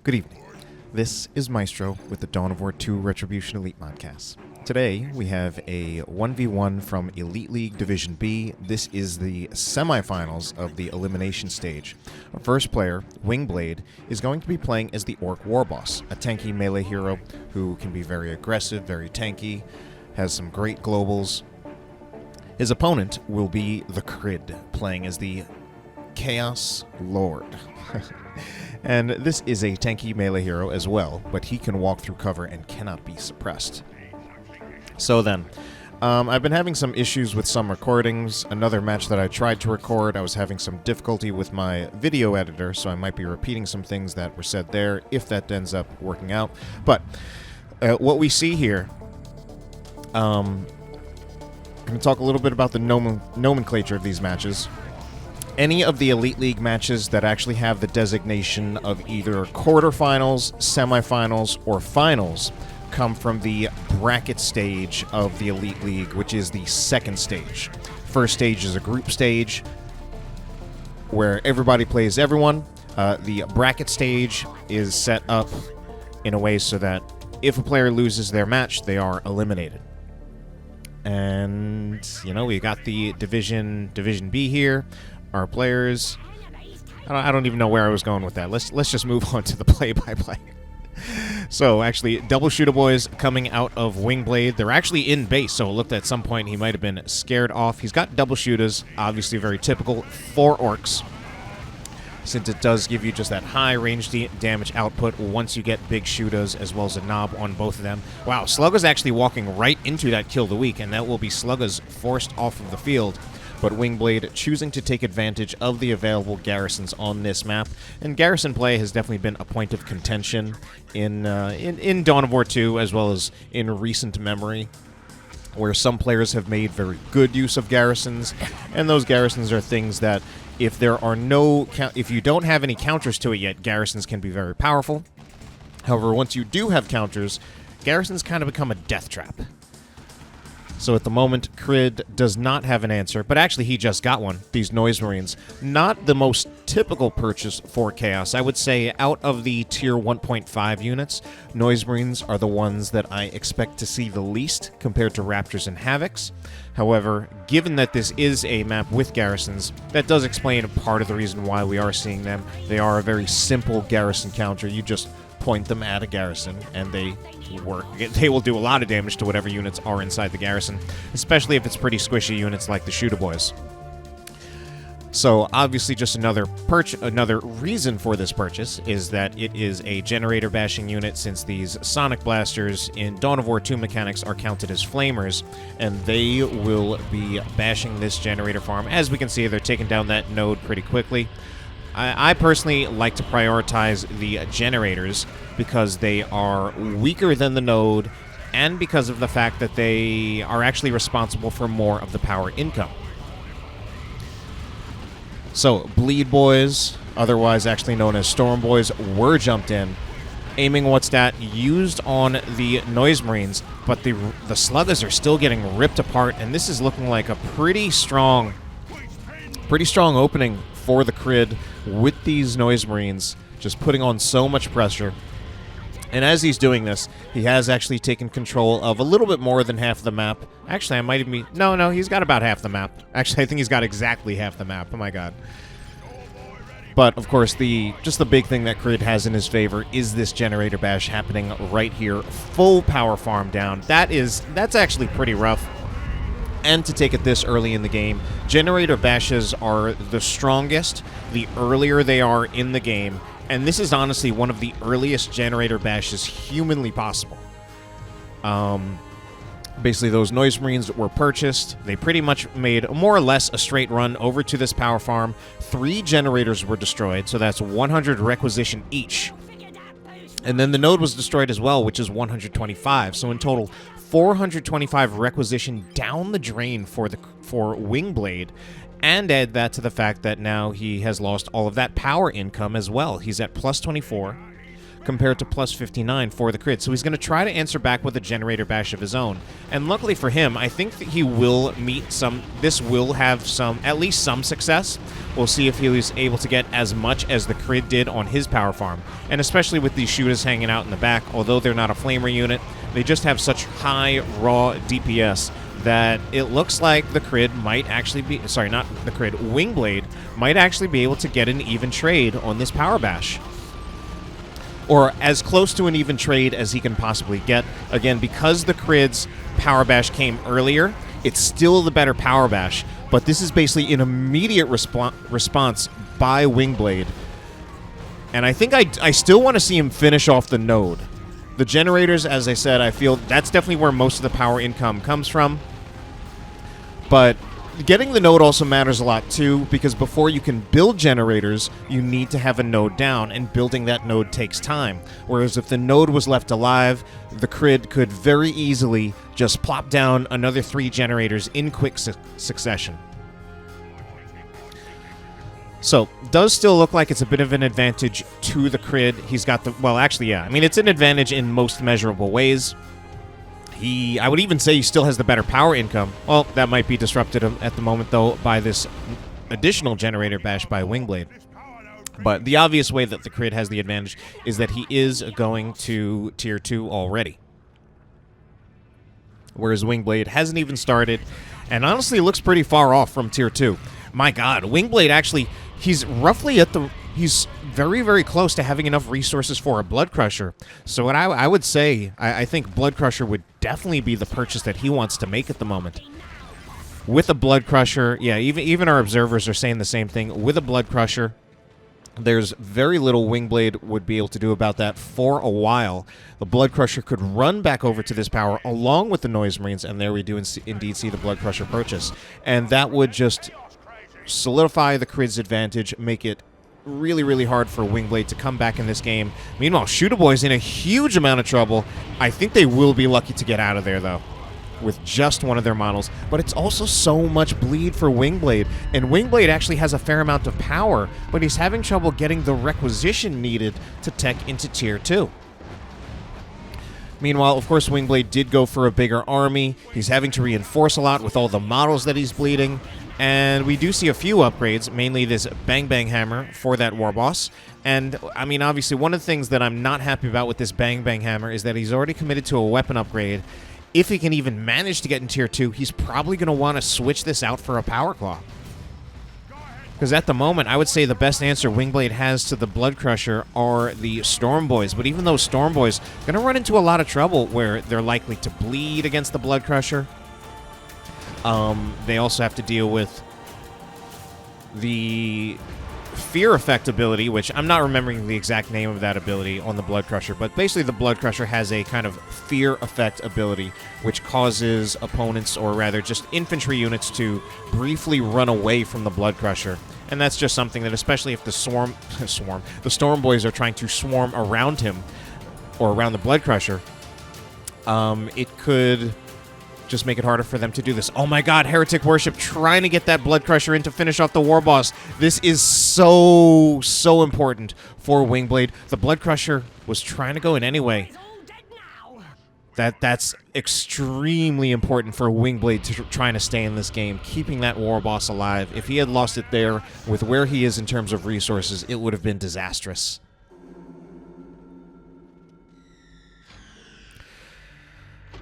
Good evening. This is Maestro with the Dawn of War 2 Retribution Elite Modcast. Today, we have a 1v1 from Elite League Division B. This is the semifinals of the elimination stage. Our first player, Wingblade, is going to be playing as the Orc Warboss, a tanky melee hero who can be very aggressive, very tanky, has some great globals. His opponent will be TheCrydd, playing as the Chaos Lord. And this is a tanky melee hero as well, but he can walk through cover and cannot be suppressed. So then, I've been having some issues with some recordings. Another match that I tried to record, I was having some difficulty with my video editor, so I might be repeating some things that were said there, if that ends up working out. But what we see here, I'm going to talk a little bit about the nomenclature of these matches. Any of the Elite League matches that actually have the designation of either quarterfinals, semifinals, or finals come from the bracket stage of the Elite League, which is the second stage. First stage is a group stage where everybody plays everyone. The bracket stage is set up in a way so that if a player loses their match, they are eliminated. And, you know, we got the Division B here. Our players, I don't even know where I was going with that. Let's just move on to the play-by-play. So, actually, double shooter boys coming out of Wingblade. They're actually in base, so it looked at some point he might have been scared off. He's got double shooters, obviously very typical for orcs, since it does give you just that high range damage output once you get big shooters, as well as a knob on both of them. Wow, Slugger's actually walking right into that kill of the week, and that will be Slugger's forced off of the field. But Wingblade choosing to take advantage of the available garrisons on this map. And garrison play has definitely been a point of contention in Dawn of War 2, as well as in recent memory, where some players have made very good use of garrisons, and those garrisons are things that if you don't have any counters to it yet, garrisons can be very powerful. However, once you do have counters, garrisons kind of become a death trap. So at the moment, Crydd does not have an answer, but actually he just got one, these Noise Marines. Not the most typical purchase for Chaos. I would say out of the tier 1.5 units, Noise Marines are the ones that I expect to see the least compared to Raptors and Havocs. However, given that this is a map with garrisons, that does explain part of the reason why we are seeing them. They are a very simple garrison counter. You just point them at a garrison, and they work. They will do a lot of damage to whatever units are inside the garrison, especially if it's pretty squishy units like the shooter boys. So obviously just another reason for this purchase is that it is a generator bashing unit, since these sonic blasters in Dawn of War 2 mechanics are counted as flamers, and they will be bashing this generator farm. As we can see, they're taking down that node pretty quickly. I personally like to prioritize the generators because they are weaker than the node, and because of the fact that they are actually responsible for more of the power income. So, Bleed Boys, otherwise actually known as Storm Boys, were jumped in, aiming what's that used on the Noise Marines, but the Sluggers are still getting ripped apart, and this is looking like a pretty strong opening for the Crydd with these Noise Marines, just putting on so much pressure. And as he's doing this, he has actually taken control of a little bit more than half the map. Actually, I might even be... No, he's got about half the map. Actually, I think he's got exactly half the map. Oh my god. But, of course, just the big thing that Crydd has in his favor is this generator bash happening right here. Full power farm down. That's actually pretty rough. And to take it this early in the game, generator bashes are the strongest the earlier they are in the game, and this is honestly one of the earliest generator bashes humanly possible. Basically, those Noise Marines were purchased. They pretty much made more or less a straight run over to this power farm. 3 generators were destroyed, so that's 100 requisition each. And then the node was destroyed as well, which is 125. So in total, 425 requisition down the drain for Wingblade, and add that to the fact that now he has lost all of that power income as well. He's at plus 24. compared to plus 59 for the Crydd. So he's going to try to answer back with a Generator Bash of his own. And luckily for him, I think that he will meet some... This will have some, at least some success. We'll see if he was able to get as much as the Crydd did on his power farm. And especially with these shooters hanging out in the back, although they're not a flamer unit, they just have such high raw DPS that it looks like the Crydd might actually be... Sorry, not the Crydd. Wingblade might actually be able to get an even trade on this power bash. Or as close to an even trade as he can possibly get. Again, because the Crydd's power bash came earlier, it's still the better power bash. But this is basically an immediate response by Wingblade. And I think I still want to see him finish off the node. The generators, as I said, I feel that's definitely where most of the power income comes from. But getting the node also matters a lot too, because before you can build generators, you need to have a node down, and building that node takes time. Whereas if the node was left alive, the Crydd could very easily just plop down another 3 generators in quick succession. So, does still look like it's a bit of an advantage to the Crydd. He's got the... Well, actually, yeah. I mean, it's an advantage in most measurable ways. I would even say he still has the better power income. Well, that might be disrupted at the moment, though, by this additional generator bash by Wingblade. But the obvious way that the Crydd has the advantage is that he is going to Tier 2 already. Whereas Wingblade hasn't even started, and honestly looks pretty far off from Tier 2. My god, Wingblade actually... He's roughly at the... He's very, very close to having enough resources for a Blood Crusher. So what I would say, I think Blood Crusher would definitely be the purchase that he wants to make at the moment. With a Blood Crusher, yeah, even our observers are saying the same thing. With a Blood Crusher, there's very little Wingblade would be able to do about that for a while. The Blood Crusher could run back over to this power along with the Noise Marines, and there we do indeed see the Blood Crusher purchase. And that would just solidify the Crydd's advantage, make it really, really hard for Wingblade to come back in this game. Meanwhile, Shooter Boy's in a huge amount of trouble. I think they will be lucky to get out of there, though, with just one of their models. But it's also so much bleed for Wingblade, and Wingblade actually has a fair amount of power, but he's having trouble getting the requisition needed to tech into Tier 2. Meanwhile, of course, Wingblade did go for a bigger army. He's having to reinforce a lot with all the models that he's bleeding. And we do see a few upgrades, mainly this Bang Bang Hammer for that Warboss. And, I mean, obviously, one of the things that I'm not happy about with this Bang Bang Hammer is that he's already committed to a weapon upgrade. If he can even manage to get in Tier 2, he's probably going to want to switch this out for a Power Claw. Because at the moment, I would say the best answer Wingblade has to the Blood Crusher are the Storm Boys. But even those Storm Boys are going to run into a lot of trouble where they're likely to bleed against the Blood Crusher. They also have to deal with the Fear Effect ability, which I'm not remembering the exact name of that ability on the Blood Crusher, but basically the Blood Crusher has a kind of Fear Effect ability, which causes opponents, or rather just infantry units, to briefly run away from the Blood Crusher. And that's just something that, especially if the the Storm Boys are trying to swarm around him, or around the Blood Crusher, it could just make it harder for them to do this. Oh my god, Heretic Worship trying to get that Blood Crusher in to finish off the Warboss. This is so, so important for Wingblade. The Blood Crusher was trying to go in anyway. That's extremely important for Wingblade trying to stay in this game, keeping that Warboss alive. If he had lost it there, with where he is in terms of resources, it would have been disastrous.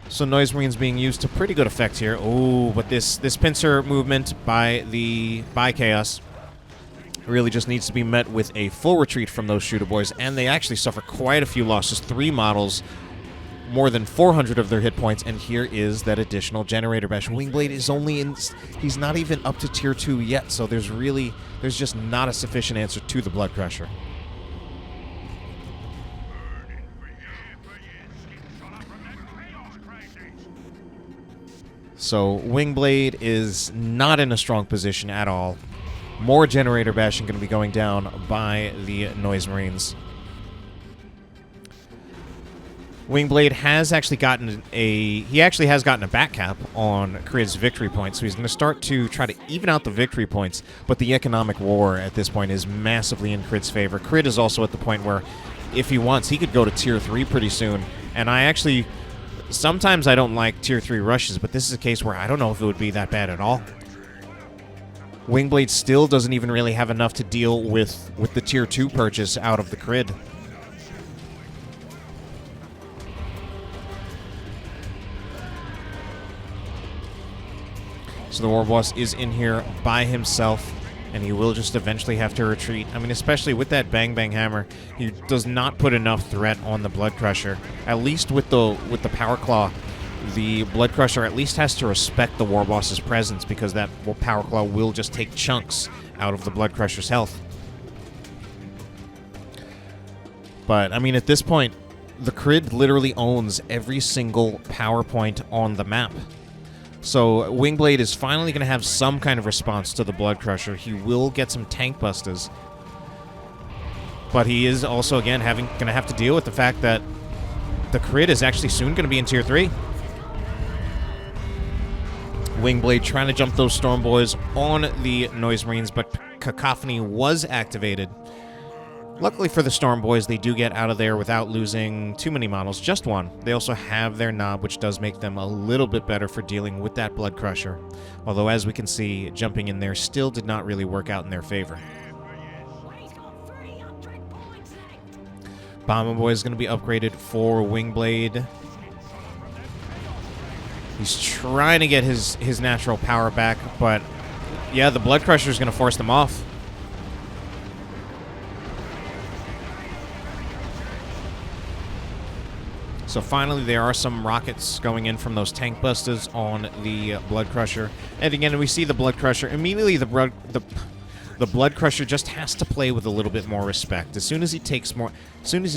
So Noise Marines being used to pretty good effect here. Oh, but this pincer movement by Chaos really just needs to be met with a full retreat from those Shooter Boys, and they actually suffer quite a few losses. 3 models, more than 400 of their hit points, and here is that additional Generator Bash. Wingblade is only in... He's not even up to Tier 2 yet, so there's just not a sufficient answer to the Blood Crusher. So Wingblade is not in a strong position at all. More Generator Bashing going to be going down by the Noise Marines. Wingblade has actually gotten a back cap on Crydd's victory points, so he's going to start to try to even out the victory points, but the economic war at this point is massively in Crydd's favor. Crydd is also at the point where if he wants, he could go to tier 3 pretty soon. And I actually, sometimes I don't like tier 3 rushes, but this is a case where I don't know if it would be that bad at all. Wingblade still doesn't even really have enough to deal with the tier 2 purchase out of the Crydd. So the Warboss is in here by himself, and he will just eventually have to retreat. I mean, especially with that Bang Bang Hammer, he does not put enough threat on the Blood Crusher. At least with the Power Claw, the Blood Crusher at least has to respect the Warboss's presence, because that Power Claw will just take chunks out of the Blood Crusher's health. But, I mean, at this point, the Crydd literally owns every single power point on the map. So Wingblade is finally going to have some kind of response to the Blood Crusher. He will get some tank busters. But he is also, again, going to have to deal with the fact that the Crydd is actually soon going to be in tier 3. Wingblade trying to jump those Storm Boys on the Noise Marines, but Cacophony was activated. Luckily for the Storm Boys, they do get out of there without losing too many models, just one. They also have their knob, which does make them a little bit better for dealing with that Blood Crusher. Although, as we can see, jumping in there still did not really work out in their favor. Bomber Boy is going to be upgraded for Wingblade. He's trying to get his natural power back, but yeah, the Blood Crusher is going to force them off. So finally, there are some rockets going in from those tank busters on the Blood Crusher. And again, we see the Blood Crusher. Immediately, the Blood Crusher just has to play with a little bit more respect. As soon as he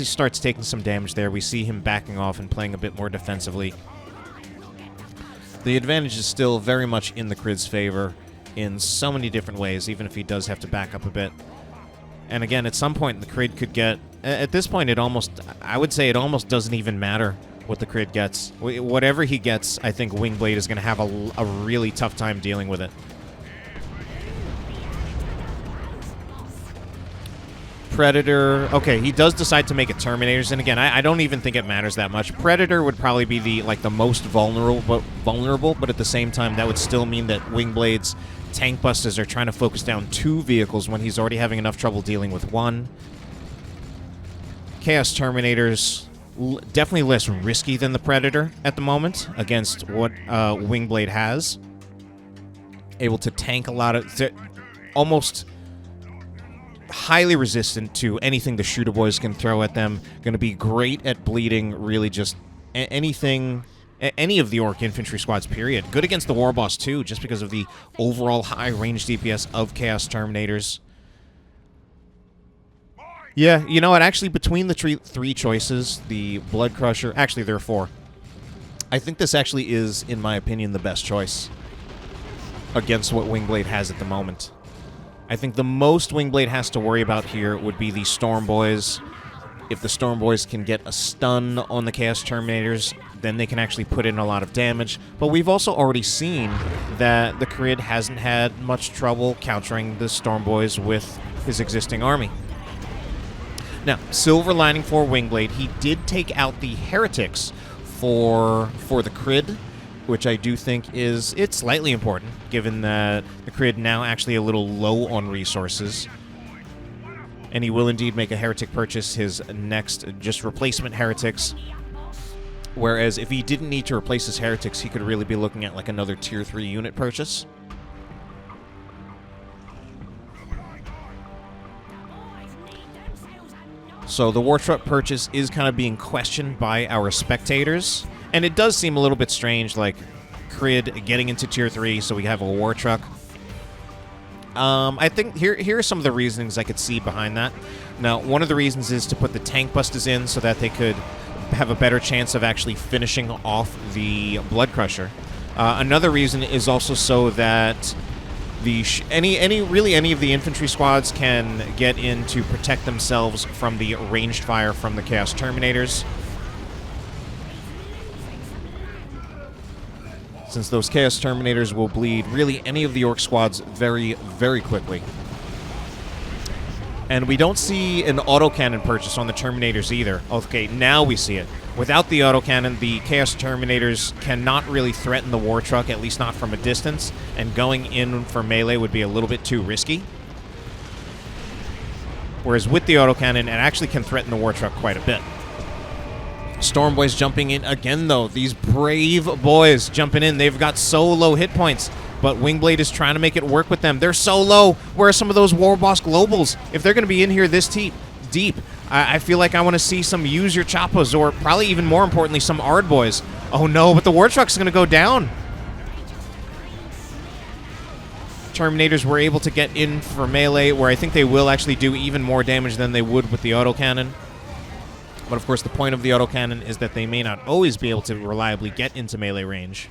starts taking some damage there, we see him backing off and playing a bit more defensively. The advantage is still very much in the Crydd's favor in so many different ways, even if he does have to back up a bit. And again, at some point, the Crydd could get... At this point, I would say it almost doesn't even matter what the Crydd gets. Whatever he gets, I think Wingblade is going to have a really tough time dealing with it. Predator... Okay, he does decide to make it Terminators, and again, I don't even think it matters that much. Predator would probably be the most vulnerable, but at the same time, that would still mean that Wingblade's tank busters are trying to focus down 2 vehicles when he's already having enough trouble dealing with 1. Chaos Terminators, definitely less risky than the Predator at the moment against what Wingblade has. Able to tank a lot of... almost highly resistant to anything the Shooter Boys can throw at them. Going to be great at bleeding really just anything... any of the Orc infantry squads, period. Good against the Warboss, too, just because of the overall high range DPS of Chaos Terminators. Yeah, you know what? Actually, between the 3 choices, the Blood Crusher... Actually, there are 4. I think this actually is, in my opinion, the best choice against what Wingblade has at the moment. I think the most Wingblade has to worry about here would be the Storm Boys. If the Storm Boys can get a stun on the Chaos Terminators, then they can actually put in a lot of damage. But we've also already seen that the Crydd hasn't had much trouble countering the Storm Boys with his existing army. Now, silver lining for Wingblade, he did take out the Heretics for the Crydd, which I do think it's slightly important, given that the Crydd now actually a little low on resources. And he will indeed make a Heretic purchase, his next just replacement Heretics. Whereas if he didn't need to replace his Heretics, he could really be looking at like another tier 3 unit purchase. So the War Truck purchase is kind of being questioned by our spectators. And it does seem a little bit strange, like Crydd getting into tier 3, so we have a War Truck. I think here are some of the reasonings I could see behind that. Now, one of the reasons is to put the tank busters in so that they could have a better chance of actually finishing off the Blood Crusher. Another reason is also so that any of the infantry squads can get in to protect themselves from the ranged fire from the Chaos Terminators. Since those Chaos Terminators will bleed really any of the Orc squads very, very quickly. And we don't see an autocannon purchase on the Terminators either. Okay, now we see it. Without the autocannon, the Chaos Terminators cannot really threaten the War Truck, at least not from a distance, and going in for melee would be a little bit too risky. Whereas with the autocannon, it actually can threaten the War Truck quite a bit. Storm Boys jumping in again, though. These brave boys jumping in. They've got so low hit points. But Wingblade is trying to make it work with them. They're so low. Where are some of those Warboss Globals? If they're going to be in here this deep, I feel like I want to see some Use Your Choppas, or probably even more importantly, some Ard Boys. Oh no, but the War Truck's going to go down. Terminators were able to get in for melee, where I think they will actually do even more damage than they would with the autocannon. But of course, the point of the autocannon is that they may not always be able to reliably get into melee range.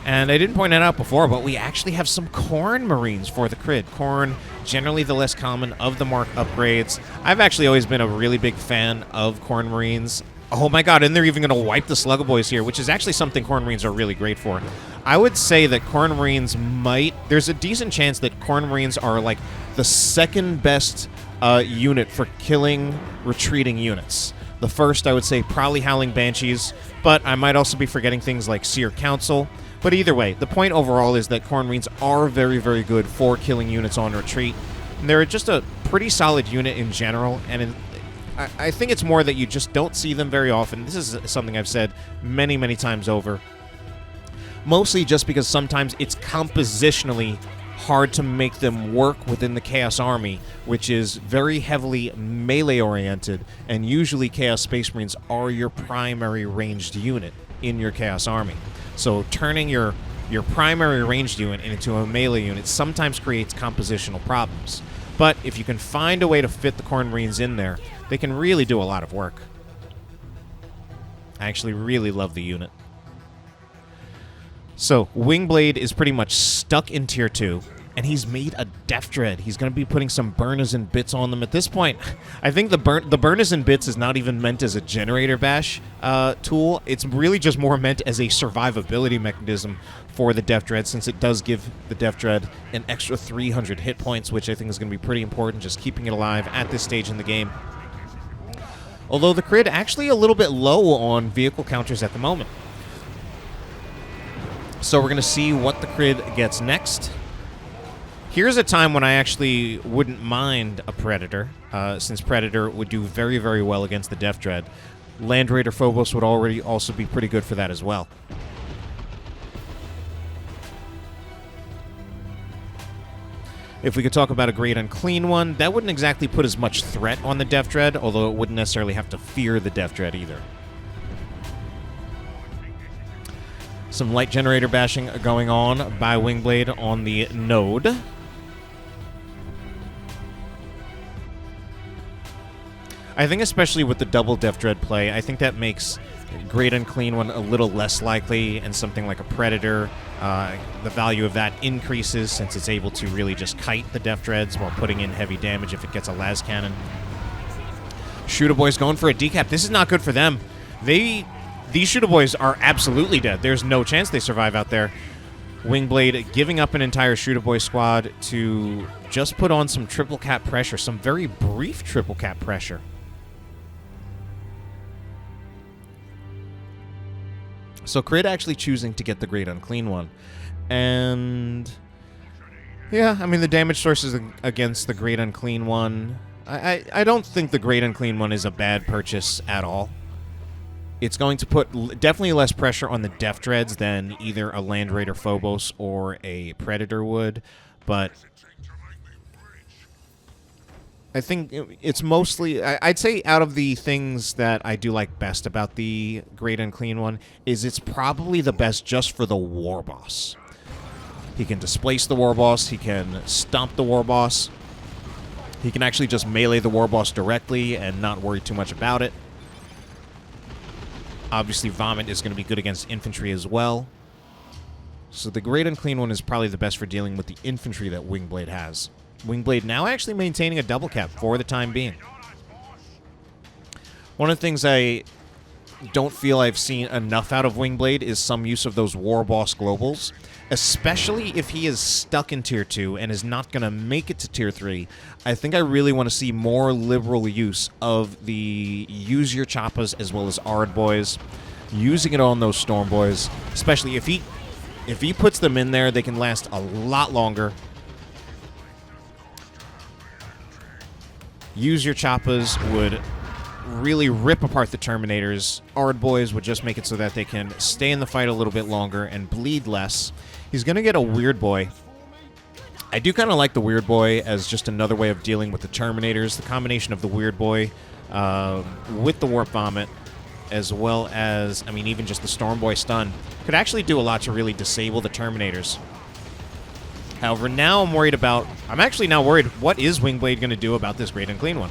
And I didn't point that out before, but we actually have some Khorne Marines for the Crydd. Khorne, generally the less common of the Mark upgrades. I've actually always been a really big fan of Khorne Marines. Oh my god, and they're even going to wipe the Slugga Boys here, which is actually something Khorne Marines are really great for. I would say that Khorne Marines might... There's a decent chance that Khorne Marines are like the second best unit for killing retreating units. The first, I would say, probably Howling Banshees, but I might also be forgetting things like Seer Council. But either way, the point overall is that Khorne Marines are very, very good for killing units on retreat. And they're just a pretty solid unit in general, and I think it's more that you just don't see them very often. This is something I've said many, many times over. Mostly just because sometimes it's compositionally hard to make them work within the Chaos Army, which is very heavily melee-oriented, and usually Chaos Space Marines are your primary ranged unit in your Chaos Army. So turning your primary ranged unit into a melee unit sometimes creates compositional problems. But if you can find a way to fit the Khorne Marines in there, they can really do a lot of work. I actually really love the unit. So, Wingblade is pretty much stuck in Tier 2, and he's made a Death Dread. He's going to be putting some burners and bits on them at this point. I think the burners and bits is not even meant as a generator bash tool. It's really just more meant as a survivability mechanism for the Death Dread, since it does give the Death Dread an extra 300 hit points, which I think is going to be pretty important, just keeping it alive at this stage in the game. Although the Crydd actually a little bit low on vehicle counters at the moment. So we're going to see what the Crydd gets next. Here's a time when I actually wouldn't mind a Predator, since Predator would do very, very well against the Death Dread. Land Raider Phobos would already also be pretty good for that as well. If we could talk about a Great Unclean One, that wouldn't exactly put as much threat on the Death Dread, although it wouldn't necessarily have to fear the Death Dread either. Some light generator bashing going on by Wingblade on the node. I think especially with the double Death Dread play, I think that makes Great Unclean One a little less likely, and something like a Predator, the value of that increases since it's able to really just kite the Death Dreads while putting in heavy damage if it gets a las cannon. Shooter Boys going for a decap. This is not good for them. These Shooter Boys are absolutely dead. There's no chance they survive out there. Wingblade giving up an entire Shooter Boy squad to just put on some triple cap pressure, some very brief triple cap pressure. So Crydd actually choosing to get the Great Unclean One. And yeah, I mean, the damage sources against the Great Unclean One, I don't think the Great Unclean One is a bad purchase at all. It's going to put definitely less pressure on the Death Dreads than either a Land Raider Phobos or a Predator would, but I think it's mostly... I'd say out of the things that I do like best about the Great Unclean One is it's probably the best just for the Warboss. He can displace the Warboss, he can stomp the Warboss, he can actually just melee the Warboss directly and not worry too much about it. Obviously, Vomit is going to be good against infantry as well. So the Great Unclean One is probably the best for dealing with the infantry that Wingblade has. Wingblade now actually maintaining a double cap for the time being. One of the things I don't feel I've seen enough out of Wingblade is some use of those Warboss globals, especially if he is stuck in Tier 2 and is not going to make it to Tier 3. I think I really want to see more liberal use of the use your choppas as well as Ard boys, using it on those Storm boys, especially if he puts them in there, they can last a lot longer. Use your choppas would really rip apart the Terminators. Ard boys would just make it so that they can stay in the fight a little bit longer and bleed less. He's going to get a Weird Boy. I do kind of like the Weird Boy as just another way of dealing with the Terminators. The combination of the Weird Boy with the Warp Vomit, as well as, I mean, even just the Storm Boy stun, could actually do a lot to really disable the Terminators. However, now I'm actually now worried, what is Wingblade going to do about this Great Unclean One?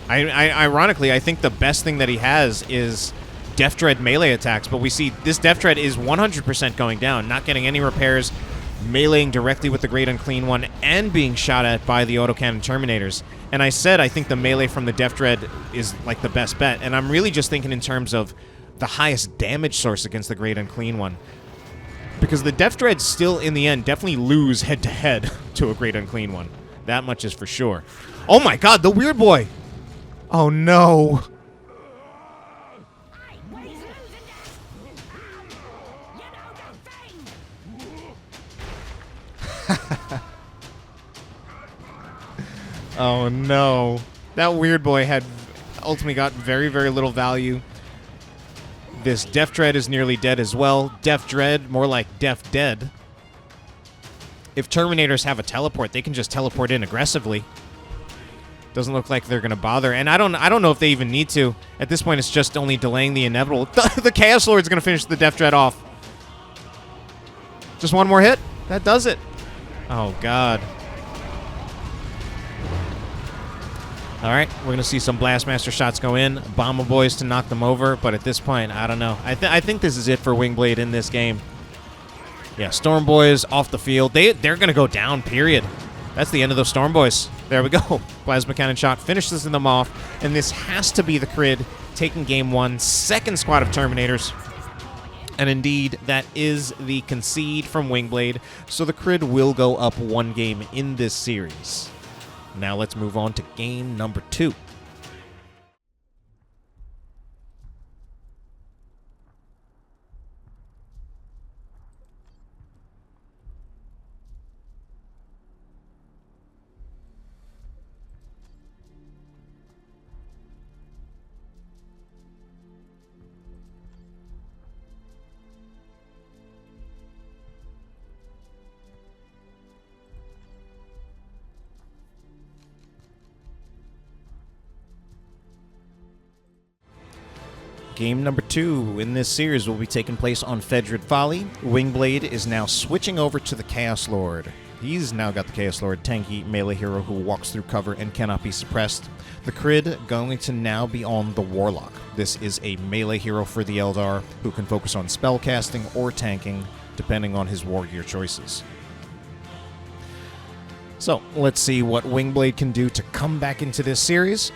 Ironically, I think the best thing that he has is Death Dread melee attacks, but we see this Death Dread is 100% going down, not getting any repairs, meleeing directly with the Great Unclean One, and being shot at by the autocannon Terminators. And I said I think the melee from the Death Dread is like the best bet, and I'm really just thinking in terms of the highest damage source against the Great Unclean One. Because the Death Dread still, in the end, definitely lose head-to-head to a Great Unclean One. That much is for sure. Oh my god, the Weird Boy! Oh no! Oh no. That Weird Boy had ultimately got very, very little value. This Death Dread is nearly dead as well. Death Dread, more like Death Dead. If Terminators have a teleport, they can just teleport in aggressively. Doesn't look like they're going to bother. And I don't know if they even need to. At this point, it's just only delaying the inevitable. The Chaos Lord's going to finish the Death Dread off. Just one more hit. That does it. Oh, God. All right, we're going to see some Blastmaster shots go in. Bomber Boys to knock them over. But at this point, I don't know. I think this is it for Wingblade in this game. Yeah, Storm Boys off the field. They're going to go down, period. That's the end of those Storm Boys. There we go. Plasma Cannon shot finishes them off. And this has to be the Crydd taking game one. Second squad of Terminators. And indeed, that is the concede from Wingblade. So the Crydd will go up one game in this series. Now let's move on to game number 2. Game number 2 in this series will be taking place on Fedrid Folly. Wingblade is now switching over to the Chaos Lord. He's now got the Chaos Lord, tanky melee hero who walks through cover and cannot be suppressed. The Crydd going to now be on the Warlock. This is a melee hero for the Eldar who can focus on spellcasting or tanking, depending on his war gear choices. So, let's see what Wingblade can do to come back into this series.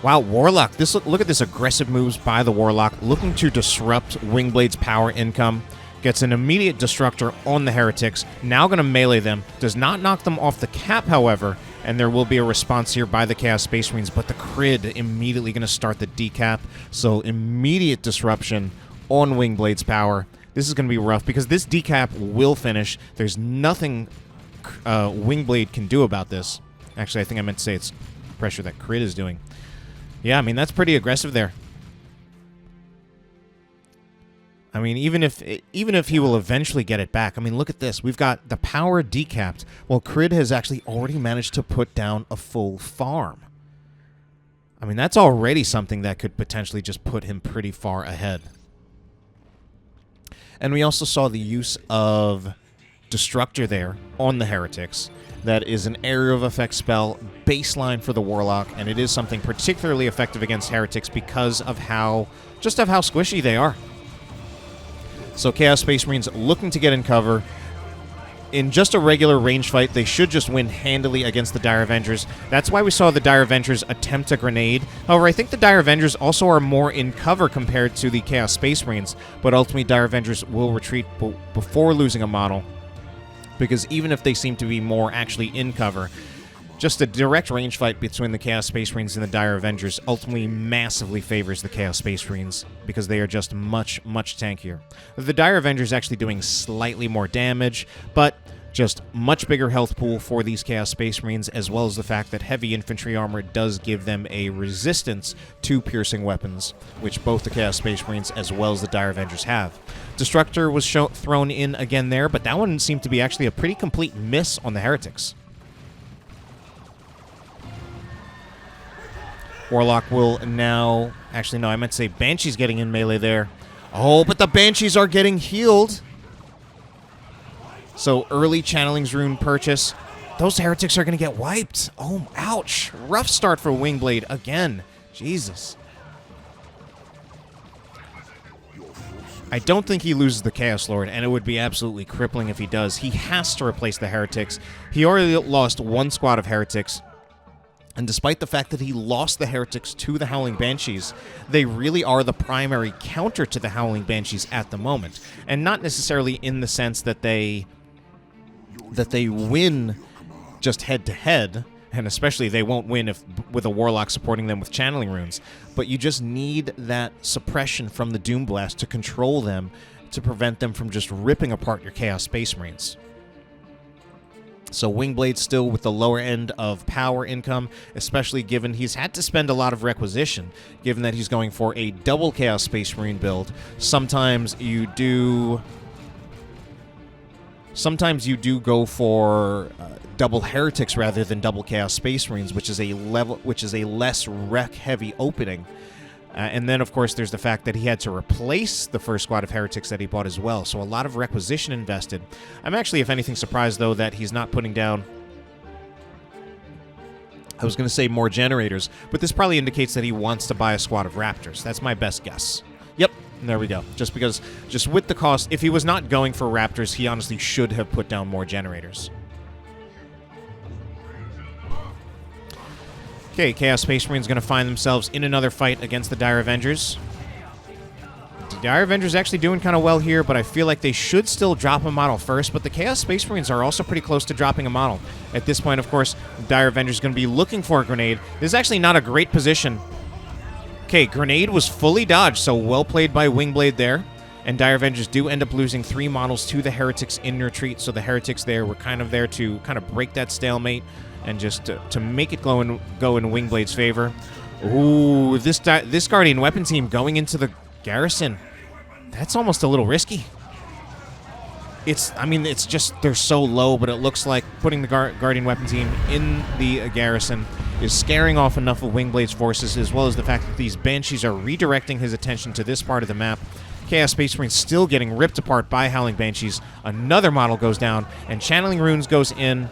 Wow, Warlock. Look at this aggressive moves by the Warlock, looking to disrupt Wingblade's power income. Gets an immediate destructor on the Heretics. Now going to melee them. Does not knock them off the cap, however, and there will be a response here by the Chaos Space Marines, but the Crydd immediately going to start the decap, so immediate disruption on Wingblade's power. This is going to be rough, because this decap will finish. There's nothing Wingblade can do about this. Actually, I think I meant to say it's pressure that Crydd is doing. Yeah, I mean, that's pretty aggressive there. I mean, even if he will eventually get it back, I mean, look at this. We've got the power decapped. Well, Crydd has actually already managed to put down a full farm. I mean, that's already something that could potentially just put him pretty far ahead. And we also saw the use of Destructor there on the Heretics. That is an area of effect spell, baseline for the Warlock, and it is something particularly effective against Heretics because of how squishy they are. So Chaos Space Marines looking to get in cover. in just a regular range fight, they should just win handily against the Dire Avengers. That's why we saw the Dire Avengers attempt a grenade. However, I think the Dire Avengers also are more in cover compared to the Chaos Space Marines, but ultimately Dire Avengers will retreat before losing a model, because even if they seem to be more actually in cover, just a direct range fight between the Chaos Space Marines and the Dire Avengers ultimately massively favors the Chaos Space Marines because they are just much, much tankier. The Dire Avengers actually doing slightly more damage, but just much bigger health pool for these Chaos Space Marines, as well as the fact that heavy infantry armor does give them a resistance to piercing weapons, which both the Chaos Space Marines as well as the Dire Avengers have. Destructor was thrown in again there, but that one seemed to be actually a pretty complete miss on the Heretics. Warlock will now... Actually, no, I meant to say Banshee's getting in melee there. Oh, but the Banshees are getting healed. So, early Channeling's Rune purchase. Those Heretics are going to get wiped. Oh, ouch. Rough start for Wingblade again. Jesus. I don't think he loses the Chaos Lord, and it would be absolutely crippling if he does. He has to replace the Heretics. He already lost one squad of Heretics. And despite the fact that he lost the Heretics to the Howling Banshees, they really are the primary counter to the Howling Banshees at the moment. And not necessarily in the sense that they win just head-to-head, and especially they won't win if with a Warlock supporting them with Channeling Runes. But you just need that suppression from the Doom Blast to control them, to prevent them from just ripping apart your Chaos Space Marines. So Wingblade still with the lower end of power income, especially given he's had to spend a lot of requisition, given that he's going for a double Chaos Space Marine build. Sometimes you do go for double Heretics rather than double Chaos Space Marines, which is a less wreck-heavy opening. And then, of course, there's the fact that he had to replace the first squad of Heretics that he bought as well, so a lot of requisition invested. I'm actually, if anything, surprised, though, that he's not putting down... I was going to say more generators, but this probably indicates that he wants to buy a squad of Raptors. That's my best guess. Yep, there we go. Just because, just with the cost, if he was not going for Raptors, he honestly should have put down more generators. Okay, Chaos Space Marines going to find themselves in another fight against the Dire Avengers. The Dire Avengers actually doing kind of well here, but I feel like they should still drop a model first, but the Chaos Space Marines are also pretty close to dropping a model. At this point, of course, the Dire Avengers is going to be looking for a grenade. This is actually not a great position. Okay, grenade was fully dodged, so well played by Wingblade there. And Dire Avengers do end up losing 3 models to the Heretics in retreat, so the Heretics there were kind of there to kind of break that stalemate and just to make it go in Wingblade's favor. Ooh, this Guardian weapon team going into the garrison. That's almost a little risky. It's just, they're so low, but it looks like putting the Guardian weapon team in the garrison is scaring off enough of Wingblade's forces, as well as the fact that these Banshees are redirecting his attention to this part of the map. Chaos Space Marines still getting ripped apart by Howling Banshees. Another model goes down, and Channeling Runes goes in.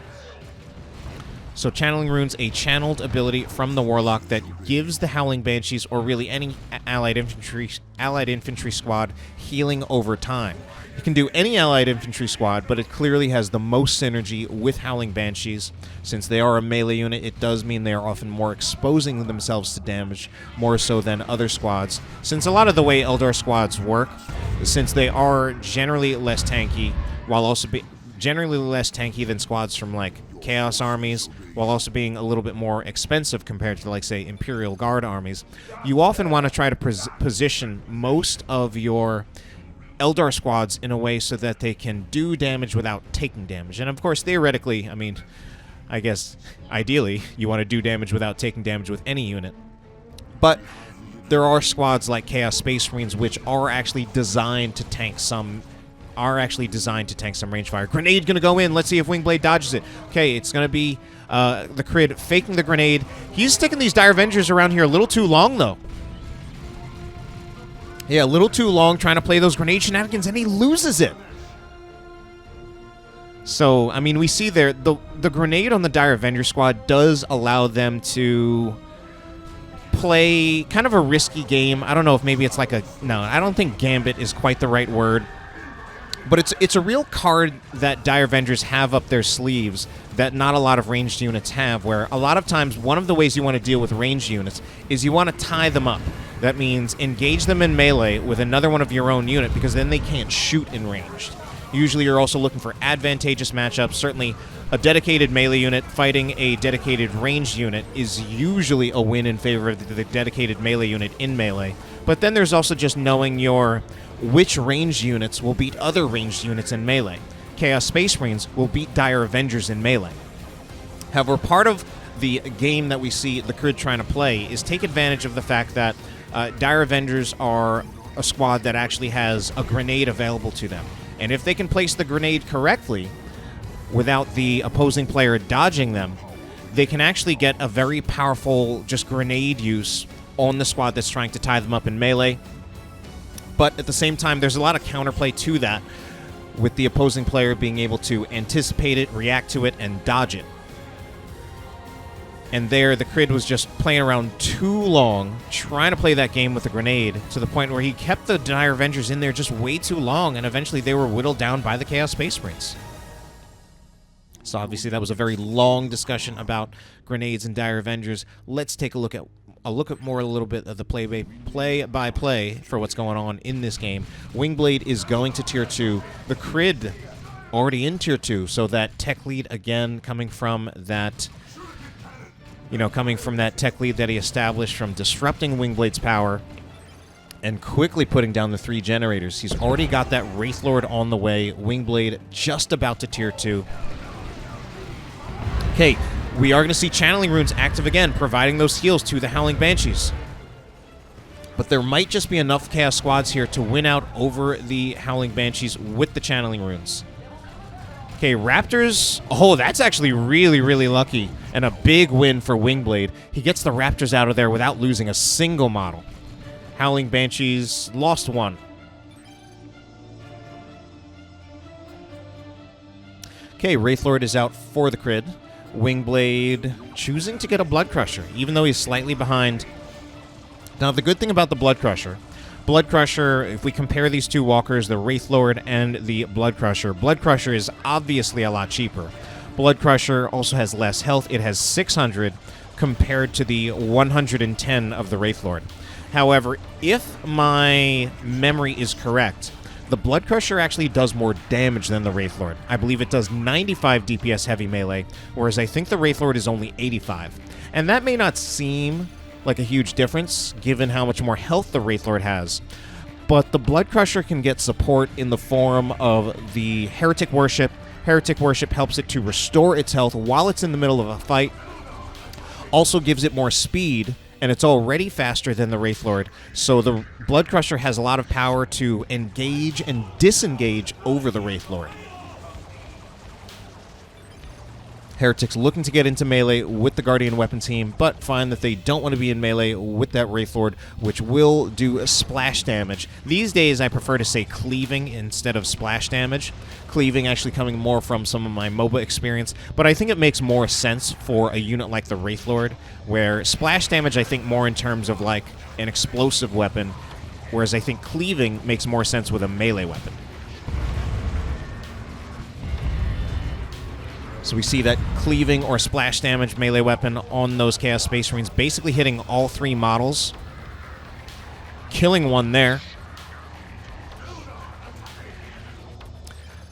So Channeling Runes, a channeled ability from the Warlock that gives the Howling Banshees, or really any allied infantry squad, healing over time. You can do any allied infantry squad, but it clearly has the most synergy with Howling Banshees. Since they are a melee unit, it does mean they are often more exposing themselves to damage, more so than other squads. Since a lot of the way Eldar squads work, since they are generally less tanky, while also generally less tanky than squads from, like, Chaos armies, while also being a little bit more expensive compared to, like, say, Imperial Guard armies, you often want to try to position most of your Eldar squads in a way so that they can do damage without taking damage. And, of course, theoretically, I mean, I guess, ideally, you want to do damage without taking damage with any unit. But there are squads like Chaos Space Marines which are actually designed to tank some range fire. Grenade going to go in. Let's see if Wingblade dodges it. Okay, it's going to be TheCrydd faking the grenade. He's sticking these Dire Avengers around here a little too long, though. Yeah, a little too long trying to play those grenade shenanigans, and he loses it. So, I mean, we see there, the grenade on the Dire Avenger squad does allow them to play kind of a risky game. I don't know if maybe it's like no, I don't think Gambit is quite the right word. But it's a real card that Dire Avengers have up their sleeves that not a lot of ranged units have, where a lot of times one of the ways you want to deal with ranged units is you want to tie them up. That means engage them in melee with another one of your own unit, because then they can't shoot in ranged. Usually you're also looking for advantageous matchups. Certainly a dedicated melee unit fighting a dedicated ranged unit is usually a win in favor of the dedicated melee unit in melee. But then there's also just knowing which ranged units will beat other ranged units in melee. Chaos Space Marines will beat Dire Avengers in melee. However, part of the game that we see TheCrydd trying to play is take advantage of the fact that Dire Avengers are a squad that actually has a grenade available to them. And if they can place the grenade correctly, without the opposing player dodging them, they can actually get a very powerful just grenade use on the squad that's trying to tie them up in melee. But at the same time, there's a lot of counterplay to that, with the opposing player being able to anticipate it, react to it, and dodge it. And there, TheCrydd was just playing around too long, trying to play that game with the grenade, to the point where he kept the Dire Avengers in there just way too long, and eventually they were whittled down by the Chaos Space Marines. So obviously that was a very long discussion about grenades and Dire Avengers. Let's take a look at a little bit of the play-by-play for what's going on in this game. Wingblade is going to Tier 2. TheCrydd already in Tier 2, so that tech lead again coming from that tech lead that he established from disrupting Wingblade's power and quickly putting down the 3 generators. He's already got that Wraithlord on the way. Wingblade just about to Tier 2. Okay, we are going to see Channeling Runes active again, providing those heals to the Howling Banshees. But there might just be enough Chaos Squads here to win out over the Howling Banshees with the Channeling Runes. Okay, Raptors. Oh, that's actually really, really lucky. And a big win for Wingblade. He gets the Raptors out of there without losing a single model. Howling Banshees lost 1. Okay, Wraithlord is out for TheCrydd. Wingblade choosing to get a Blood Crusher, even though he's slightly behind. Now, the good thing about the Blood Crusher, if we compare these two walkers, the Wraithlord and the Blood Crusher is obviously a lot cheaper. Blood Crusher also has less health. It has 600 compared to the 110 of the Wraithlord. However, if my memory is correct, the Blood Crusher actually does more damage than the Wraithlord. I believe it does 95 DPS heavy melee, whereas I think the Wraithlord is only 85. And that may not seem like a huge difference, given how much more health the Wraithlord has. But the Blood Crusher can get support in the form of the Heretic Worship. Heretic Worship helps it to restore its health while it's in the middle of a fight. Also gives it more speed, and it's already faster than the Wraithlord, so the Blood Crusher has a lot of power to engage and disengage over the Wraithlord. Heretics looking to get into melee with the Guardian Weapon team, but find that they don't want to be in melee with that Wraithlord, which will do splash damage. These days, I prefer to say cleaving instead of splash damage. Cleaving actually coming more from some of my MOBA experience, but I think it makes more sense for a unit like the Wraithlord, where splash damage I think more in terms of like an explosive weapon, whereas I think cleaving makes more sense with a melee weapon. So we see that cleaving or splash damage melee weapon on those Chaos Space Marines, basically hitting all 3 models. Killing 1 there.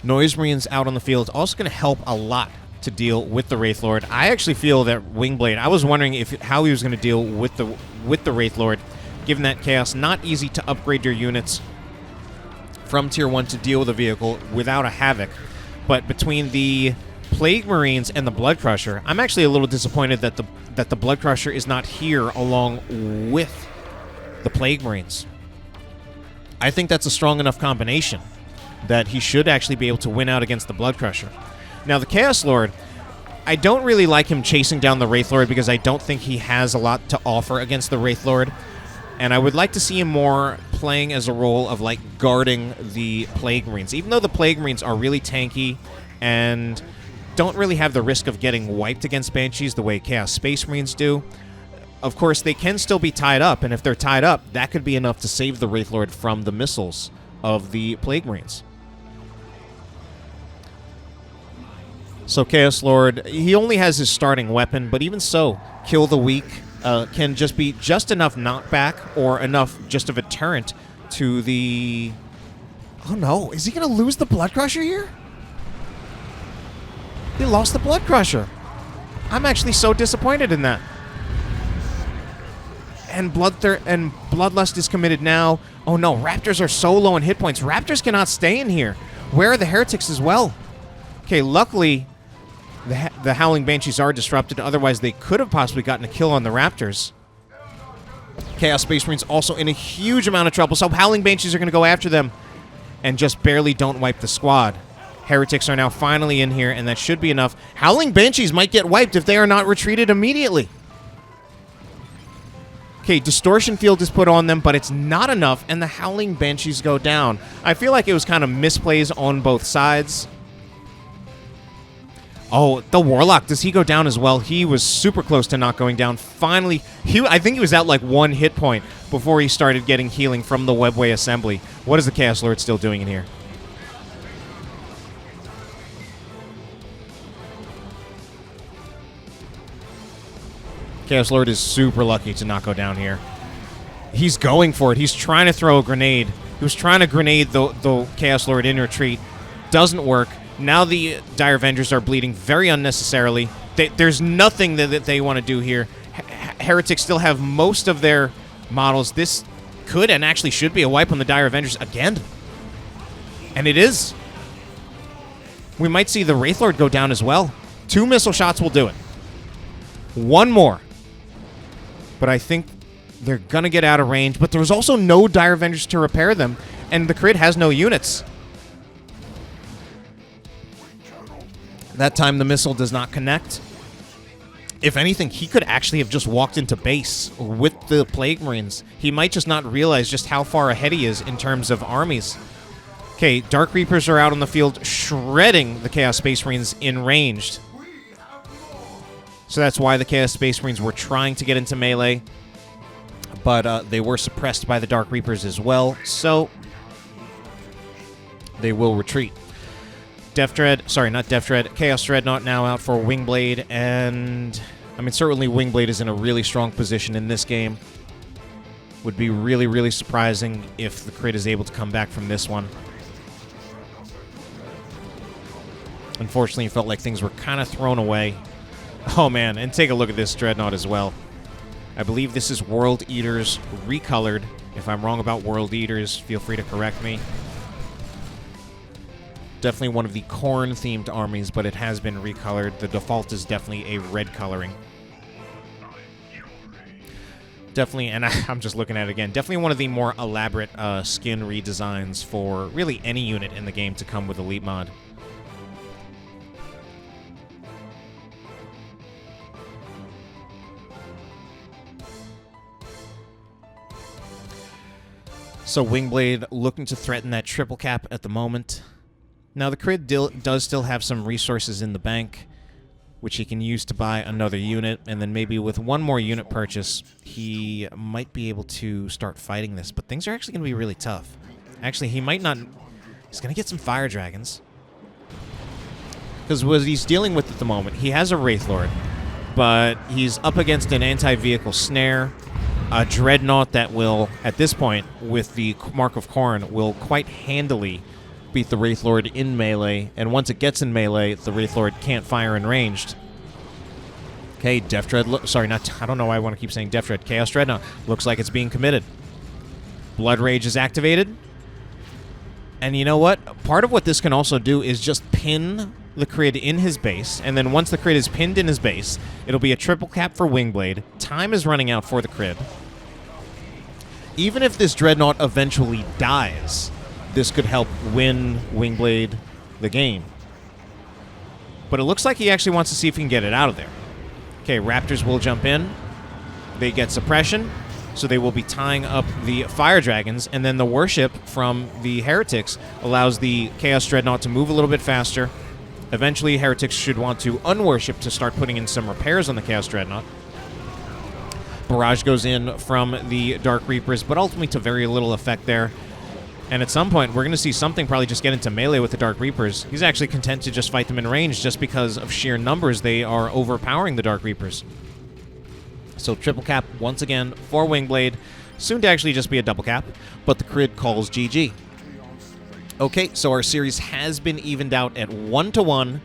Noise Marines out on the field is also going to help a lot to deal with the Wraithlord. I actually feel that Wingblade, I was wondering how he was going to deal with the Wraithlord, given that Chaos, not easy to upgrade your units from Tier 1 to deal with a vehicle without a Havoc. But between the Plague Marines and the Blood Crusher, I'm actually a little disappointed that the Blood Crusher is not here along with the Plague Marines. I think that's a strong enough combination that he should actually be able to win out against the Blood Crusher. Now, the Chaos Lord, I don't really like him chasing down the Wraithlord because I don't think he has a lot to offer against the Wraithlord. And I would like to see him more playing as a role of, like, guarding the Plague Marines. Even though the Plague Marines are really tanky and don't really have the risk of getting wiped against Banshees the way Chaos Space Marines do, of course, they can still be tied up. And if they're tied up, that could be enough to save the Wraithlord from the missiles of the Plague Marines. So Chaos Lord, he only has his starting weapon, but even so, Kill the Weak can just be just enough knockback or enough just of a deterrent to the... Oh no, is he going to lose the Blood Crusher here? He lost the Blood Crusher. I'm actually so disappointed in that. And Bloodlust is committed now. Oh no, Raptors are so low in hit points. Raptors cannot stay in here. Where are the Heretics as well? Okay, luckily, the Howling Banshees are disrupted. Otherwise, they could have possibly gotten a kill on the Raptors. Chaos Space Marines also in a huge amount of trouble. So Howling Banshees are going to go after them and just barely don't wipe the squad. Heretics are now finally in here, and that should be enough. Howling Banshees might get wiped if they are not retreated immediately. Okay, Distortion Field is put on them, but it's not enough, and the Howling Banshees go down. I feel like it was kind of misplays on both sides. Oh, the Warlock, does he go down as well? He was super close to not going down. Finally, I think he was at like 1 hit point before he started getting healing from the Webway Assembly. What is the Chaos Lord still doing in here? Chaos Lord is super lucky to not go down here. He's going for it. He's trying to throw a grenade. He was trying to grenade the Chaos Lord in retreat. Doesn't work. Now the Dire Avengers are bleeding very unnecessarily. There's nothing that they want to do here. Heretics still have most of their models. This could and actually should be a wipe on the Dire Avengers again. And it is. We might see the Wraithlord go down as well. 2 missile shots will do it. 1 more. But I think they're going to get out of range. But there's also no Dire Avengers to repair them. And the Crydd has no units. That time the missile does not connect. If anything, he could actually have just walked into base with the Plague Marines. He might just not realize just how far ahead he is in terms of armies. Okay, Dark Reapers are out on the field shredding the Chaos Space Marines in ranged. So that's why the Chaos Space Marines were trying to get into melee. But they were suppressed by the Dark Reapers as well. So they will retreat. Chaos Dreadnought now out for Wingblade, and I mean, certainly Wingblade is in a really strong position in this game. Would be really, really surprising if the Crydd is able to come back from this one. Unfortunately, it felt like things were kind of thrown away. Oh man, and take a look at this Dreadnought as well. I believe this is World Eaters recolored. If I'm wrong about World Eaters, feel free to correct me. Definitely one of the Khorne-themed armies, but it has been recolored. The default is definitely a red coloring. Definitely, and I'm just looking at it again, definitely one of the more elaborate skin redesigns for really any unit in the game to come with Elite Mod. So Wingblade looking to threaten that triple cap at the moment. Now, the Crydd does still have some resources in the bank, which he can use to buy another unit, and then maybe with 1 more unit purchase, he might be able to start fighting this. But things are actually going to be really tough. Actually, he might not... He's going to get some Fire Dragons. Because what he's dealing with at the moment, he has a Wraithlord, but he's up against an anti-vehicle snare, a Dreadnought that will, at this point, with the Mark of Khorne, will quite handily beat the Wraithlord in melee, and once it gets in melee, the Wraithlord can't fire in ranged. Okay, Death Dread, I don't know why I want to keep saying Death Dread. Chaos Dreadnought looks like it's being committed. Blood Rage is activated. And you know what? Part of what this can also do is just pin the Crydd in his base, and then once the Crydd is pinned in his base, it'll be a triple cap for Wingblade. Time is running out for the Crydd. Even if this Dreadnought eventually dies, this could help win Wingblade the game. But it looks like he actually wants to see if he can get it out of there. Okay, Raptors will jump in. They get suppression, so they will be tying up the Fire Dragons, and then the worship from the Heretics allows the Chaos Dreadnought to move a little bit faster. Eventually, Heretics should want to unworship to start putting in some repairs on the Chaos Dreadnought. Barrage goes in from the Dark Reapers, but ultimately to very little effect there. And at some point, we're going to see something probably just get into melee with the Dark Reapers. He's actually content to just fight them in range just because of sheer numbers. They are overpowering the Dark Reapers. So triple cap once again for Wingblade. Soon to actually just be a double cap, but the Crydd calls GG. Okay, so our series has been evened out at 1-1,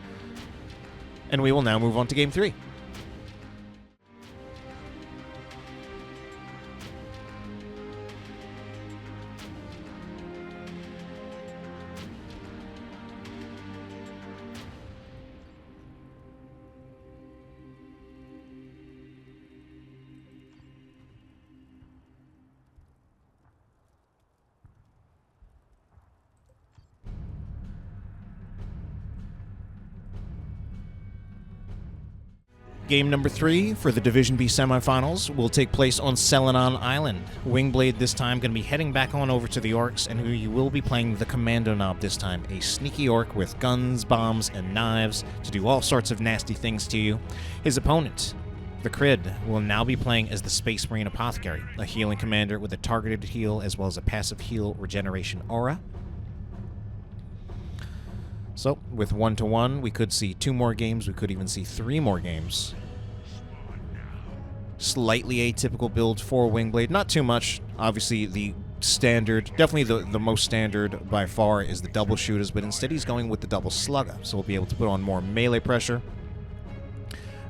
and we will now move on to Game 3. Game number 3 for the Division B semifinals will take place on Selenon Island. Wingblade this time going to be heading back on over to the Orcs, and who you will be playing the Kommando Knob this time, a sneaky Orc with guns, bombs, and knives to do all sorts of nasty things to you. His opponent, TheCrydd, will now be playing as the Space Marine Apothecary, a healing commander with a targeted heal as well as a passive heal regeneration aura. So, with 1-1, we could see 2 more games, we could even see 3 more games. Slightly atypical build for Wingblade, not too much. Obviously, the standard, definitely the most standard by far is the double shooters, but instead he's going with the double slugger, so we'll be able to put on more melee pressure.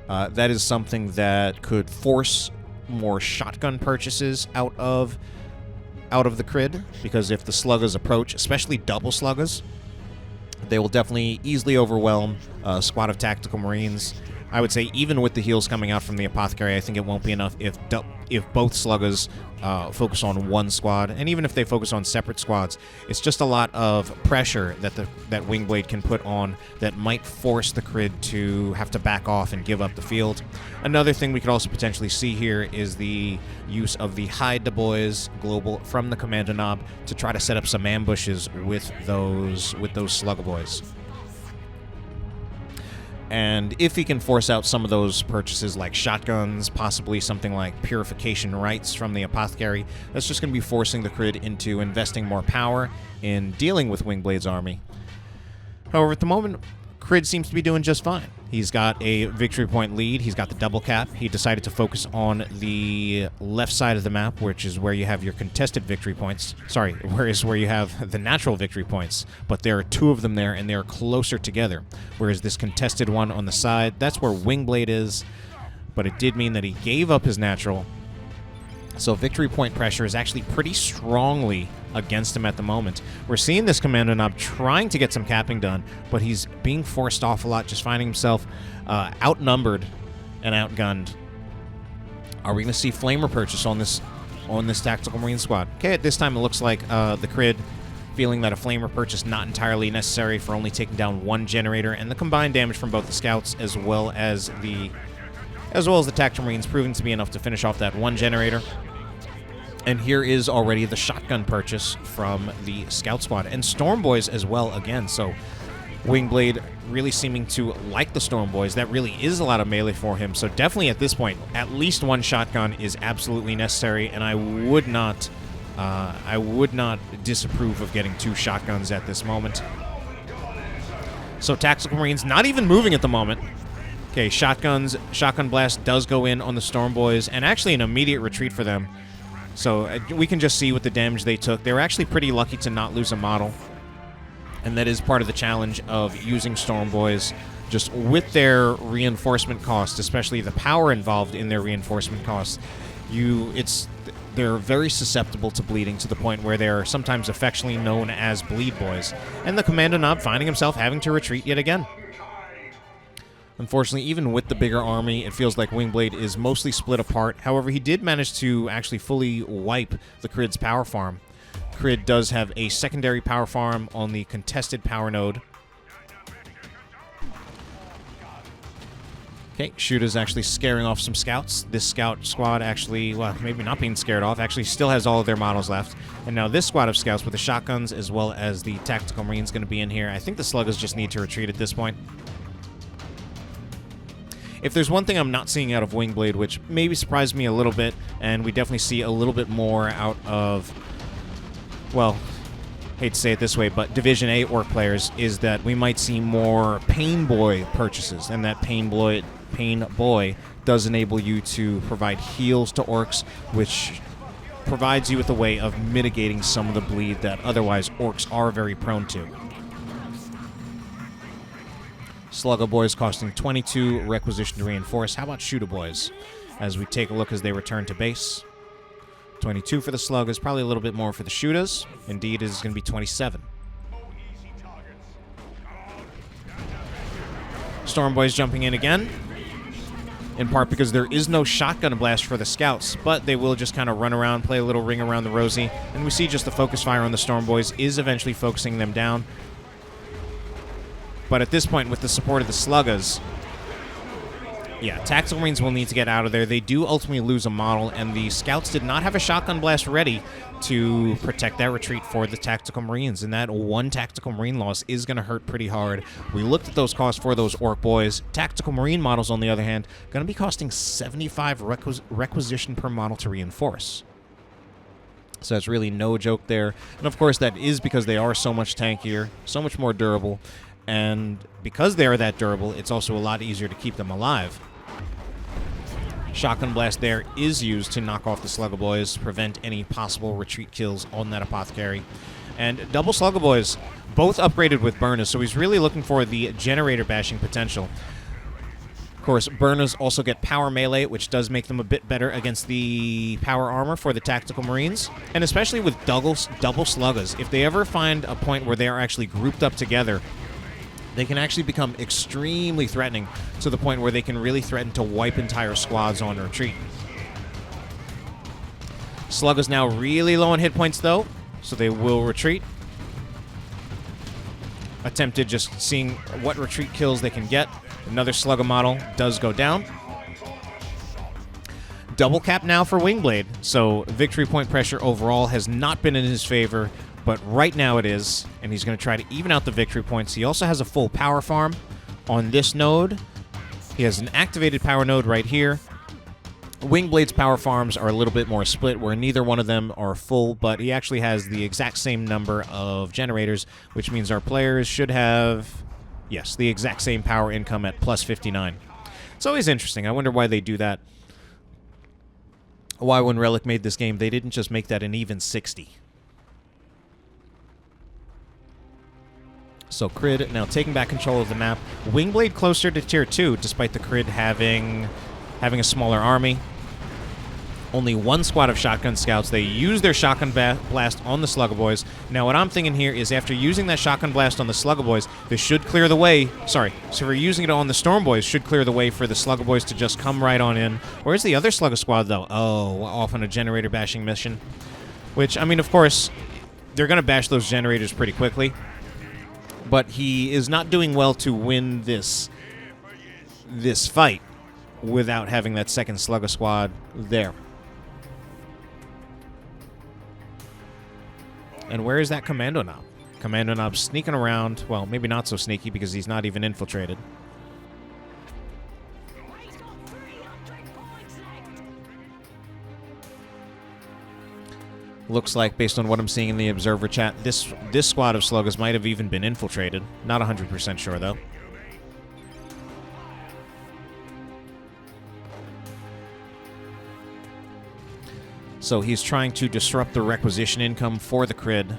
That is something that could force more shotgun purchases out of the Crydd, because if the sluggers approach, especially double sluggers, they will definitely easily overwhelm a squad of tactical marines. I would say even with the heals coming out from the Apothecary, I think it won't be enough if both sluggers focus on one squad, and even if they focus on separate squads, it's just a lot of pressure that Wingblade can put on that might force the Crydd to have to back off and give up the field. Another thing we could also potentially see here is the use of the Hide the Boys global from the Kommando Knob to try to set up some ambushes with those slugger boys. And if he can force out some of those purchases like shotguns, possibly something like Purification Rites from the Apothecary, that's just going to be forcing the Crydd into investing more power in dealing with Wingblade's army. However, at the moment, Crydd seems to be doing just fine. He's got a victory point lead. He's got the double cap. He decided to focus on the left side of the map, which is where you have your contested victory points. Sorry, where you have the natural victory points. But there are 2 of them there, and they're closer together. Whereas this contested one on the side, that's where Wingblade is. But it did mean that he gave up his natural. So victory point pressure is actually pretty strongly against him at the moment. We're seeing this Kommando Knob trying to get some capping done, but he's being forced off a lot, just finding himself outnumbered and outgunned. Are we going to see Flamer purchase on this Tactical Marine squad? Okay, at this time it looks like the Crydd feeling that a Flamer purchase not entirely necessary for only taking down 1 generator, and the combined damage from both the scouts as well as the Tactical Marines proving to be enough to finish off that 1 generator. And here is already the shotgun purchase from the Scout Squad. And Storm Boys as well again. So Wingblade really seeming to like the Storm Boys. That really is a lot of melee for him. So definitely at this point, at least 1 shotgun is absolutely necessary. And I would not disapprove of getting 2 shotguns at this moment. So Tactical Marines not even moving at the moment. Okay, Shotgun Blast does go in on the Storm Boys, and actually an immediate retreat for them. So we can just see what the damage they took. They were actually pretty lucky to not lose a model. And that is part of the challenge of using Storm Boys. Just with their reinforcement cost, especially the power involved in their reinforcement costs, they're very susceptible to bleeding to the point where they're sometimes affectionately known as Bleed Boys. And the Kommando Knob finding himself having to retreat yet again. Unfortunately, even with the bigger army, it feels like Wingblade is mostly split apart. However, he did manage to actually fully wipe the Crydd's power farm. Crydd does have a secondary power farm on the contested power node. Okay, Shooter's actually scaring off some scouts. This scout squad actually, well, maybe not being scared off, actually still has all of their models left. And now this squad of scouts with the shotguns as well as the Tactical Marines going to be in here. I think the sluggers just need to retreat at this point. If there's one thing I'm not seeing out of Wingblade, which maybe surprised me a little bit, and we definitely see a little bit more out of, well, hate to say it this way, but Division A Orc players, is that we might see more Pain Boy purchases, and that Pain Boy does enable you to provide heals to Orcs, which provides you with a way of mitigating some of the bleed that otherwise Orcs are very prone to. Slugger Boys costing 22, Requisition to Reinforce. How about Shooter Boys? As we take a look as they return to base. 22 for the Sluggers, probably a little bit more for the Shooters. Indeed, it is going to be 27. Storm Boys jumping in again. In part because there is no shotgun blast for the Scouts, but they will just kind of run around, play a little ring around the rosy, and we see just the focus fire on the Storm Boys is eventually focusing them down. But at this point, with the support of the Sluggers, yeah, Tactical Marines will need to get out of there. They do ultimately lose a model, and the Scouts did not have a shotgun blast ready to protect that retreat for the Tactical Marines, and that one Tactical Marine loss is going to hurt pretty hard. We looked at those costs for those Orc Boys. Tactical Marine models, on the other hand, going to be costing 75 requisition per model to reinforce. So that's really no joke there. And of course, that is because they are so much tankier, so much more durable, and because they are that durable, it's also a lot easier to keep them alive. Shotgun Blast there is used to knock off the Slugger Boys, prevent any possible retreat kills on that Apothecary. And double Slugger Boys, both upgraded with burners, so he's really looking for the generator bashing potential. Of course, burners also get power melee, which does make them a bit better against the power armor for the Tactical Marines. And especially with double Sluggers, if they ever find a point where they are actually grouped up together, they can actually become extremely threatening to the point where they can really threaten to wipe entire squads on retreat. Sluggers now really low on hit points, though, so they will retreat. Attempted just seeing what retreat kills they can get. Another Slugger model does go down. Double cap now for Wingblade, so victory point pressure overall has not been in his favor, but right now it is, and he's going to try to even out the victory points. He also has a full power farm on this node. He has an activated power node right here. Wingblade's power farms are a little bit more split, where neither one of them are full, but he actually has the exact same number of generators, which means our players should have, yes, the exact same power income at plus 59. It's always interesting. I wonder why they do that. Why, when Relic made this game, they didn't just make that an even 60. So Crydd now taking back control of the map. Wingblade closer to tier 2, despite the Crydd having a smaller army. Only one squad of shotgun scouts. They use their shotgun blast on the Slugger Boys. Now what I'm thinking here is after using that shotgun blast on the Slugger Boys, this should clear the way. Sorry, so we're using it on the Storm Boys, should clear the way for the Slugger Boys to just come right on in. Where's the other Slugger squad, though? Oh, off on a generator bashing mission. Which, I mean, of course, they're going to bash those generators pretty quickly. But he is not doing well to win this fight without having that second Slugger squad there. And where is that Kommando Knob? Kommando Knob sneaking around. Well, maybe not so sneaky because he's not even infiltrated. Looks like, based on what I'm seeing in the Observer chat, this squad of Sluggers might have even been infiltrated. Not 100% sure, though. So he's trying to disrupt the requisition income for the Crydd.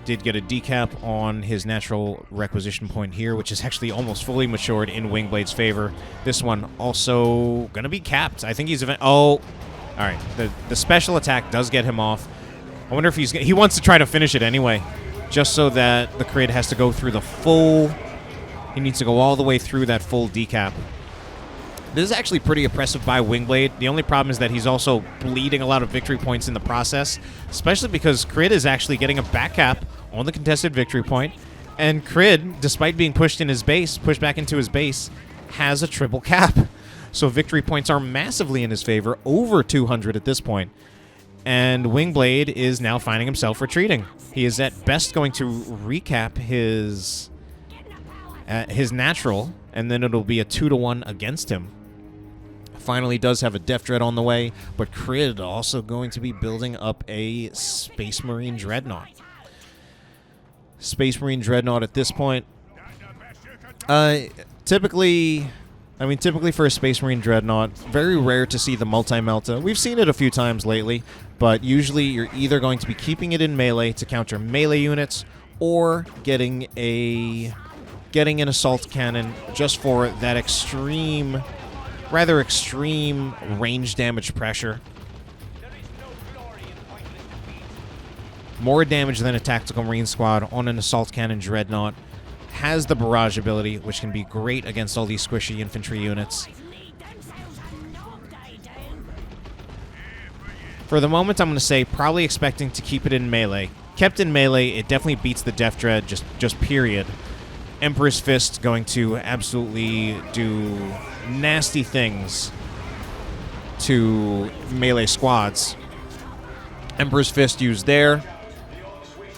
Did get a decap on his natural requisition point here, which is actually almost fully matured in Wingblade's favor. This one also going to be capped. I think he's... Oh, all right. The special attack does get him off. I wonder if he wants to try to finish it anyway, just so that the Crydd has to go through the full... He needs to go all the way through that full decap. This is actually pretty impressive by Wingblade. The only problem is that he's also bleeding a lot of victory points in the process, especially because Crydd is actually getting a back cap on the contested victory point, and Crydd, despite being pushed back into his base, has a triple cap. So victory points are massively in his favor, over 200 at this point. And Wingblade is now finding himself retreating. He is at best going to recap his natural, and then it'll be a 2-to-1 against him. Finally does have a Death Dread on the way, but Crydd also going to be building up a Space Marine Dreadnought. Space Marine Dreadnought at this point. Typically for a Space Marine Dreadnought, very rare to see the multi-melta. We've seen it a few times lately, but usually you're either going to be keeping it in melee to counter melee units, or getting an assault cannon just for that rather extreme range damage pressure. More damage than a Tactical Marine squad on an assault cannon Dreadnought. Has the barrage ability, which can be great against all these squishy infantry units. For the moment, I'm going to say probably expecting to keep it in melee. Kept in melee, it definitely beats the Death Dread, just period. Emperor's Fist going to absolutely do nasty things to melee squads. Emperor's Fist used there.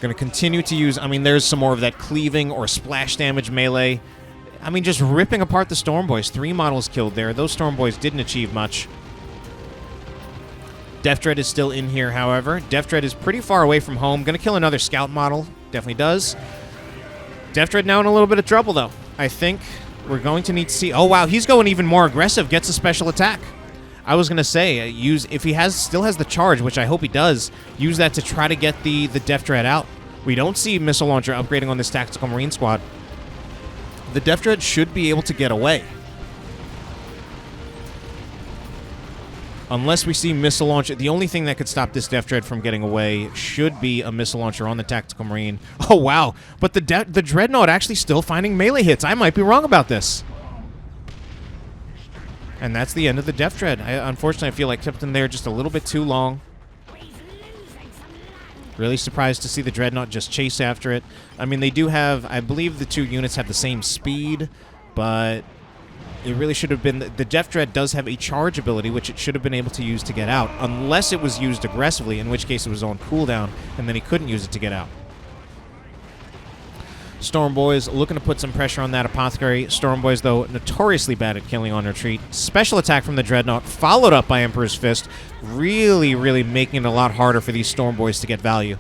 Going to continue to use, there's some more of that cleaving or splash damage melee. Just ripping apart the Storm Boys. 3 models killed there. Those Storm Boys didn't achieve much. Death Dread is still in here, however. Death Dread is pretty far away from home. Going to kill another scout model. Definitely does. Death Dread now in a little bit of trouble, though. I think we're going to need to see... Oh, wow, he's going even more aggressive. Gets a special attack. I was going to say, if he still has the charge, which I hope he does, use that to try to get the Death Dread out. We don't see Missile Launcher upgrading on this Tactical Marine squad. The Death Dread should be able to get away. Unless we see Missile Launcher. The only thing that could stop this Death Dread from getting away should be a Missile Launcher on the Tactical Marine. Oh, wow. But the Dreadnought actually still finding melee hits. I might be wrong about this. And that's the end of the Death Dread. Unfortunately, I feel like kept him there just a little bit too long. Really surprised to see the Dreadnought just chase after it. They do have... I believe the 2 units have the same speed, but... It really should have been... The Death Dread does have a charge ability, which it should have been able to use to get out, unless it was used aggressively, in which case it was on cooldown, and then he couldn't use it to get out. Storm Boys looking to put some pressure on that Apothecary. Storm Boys, though, notoriously bad at killing on retreat. Special attack from the Dreadnought, followed up by Emperor's Fist. Really, really making it a lot harder for these Storm Boys to get value.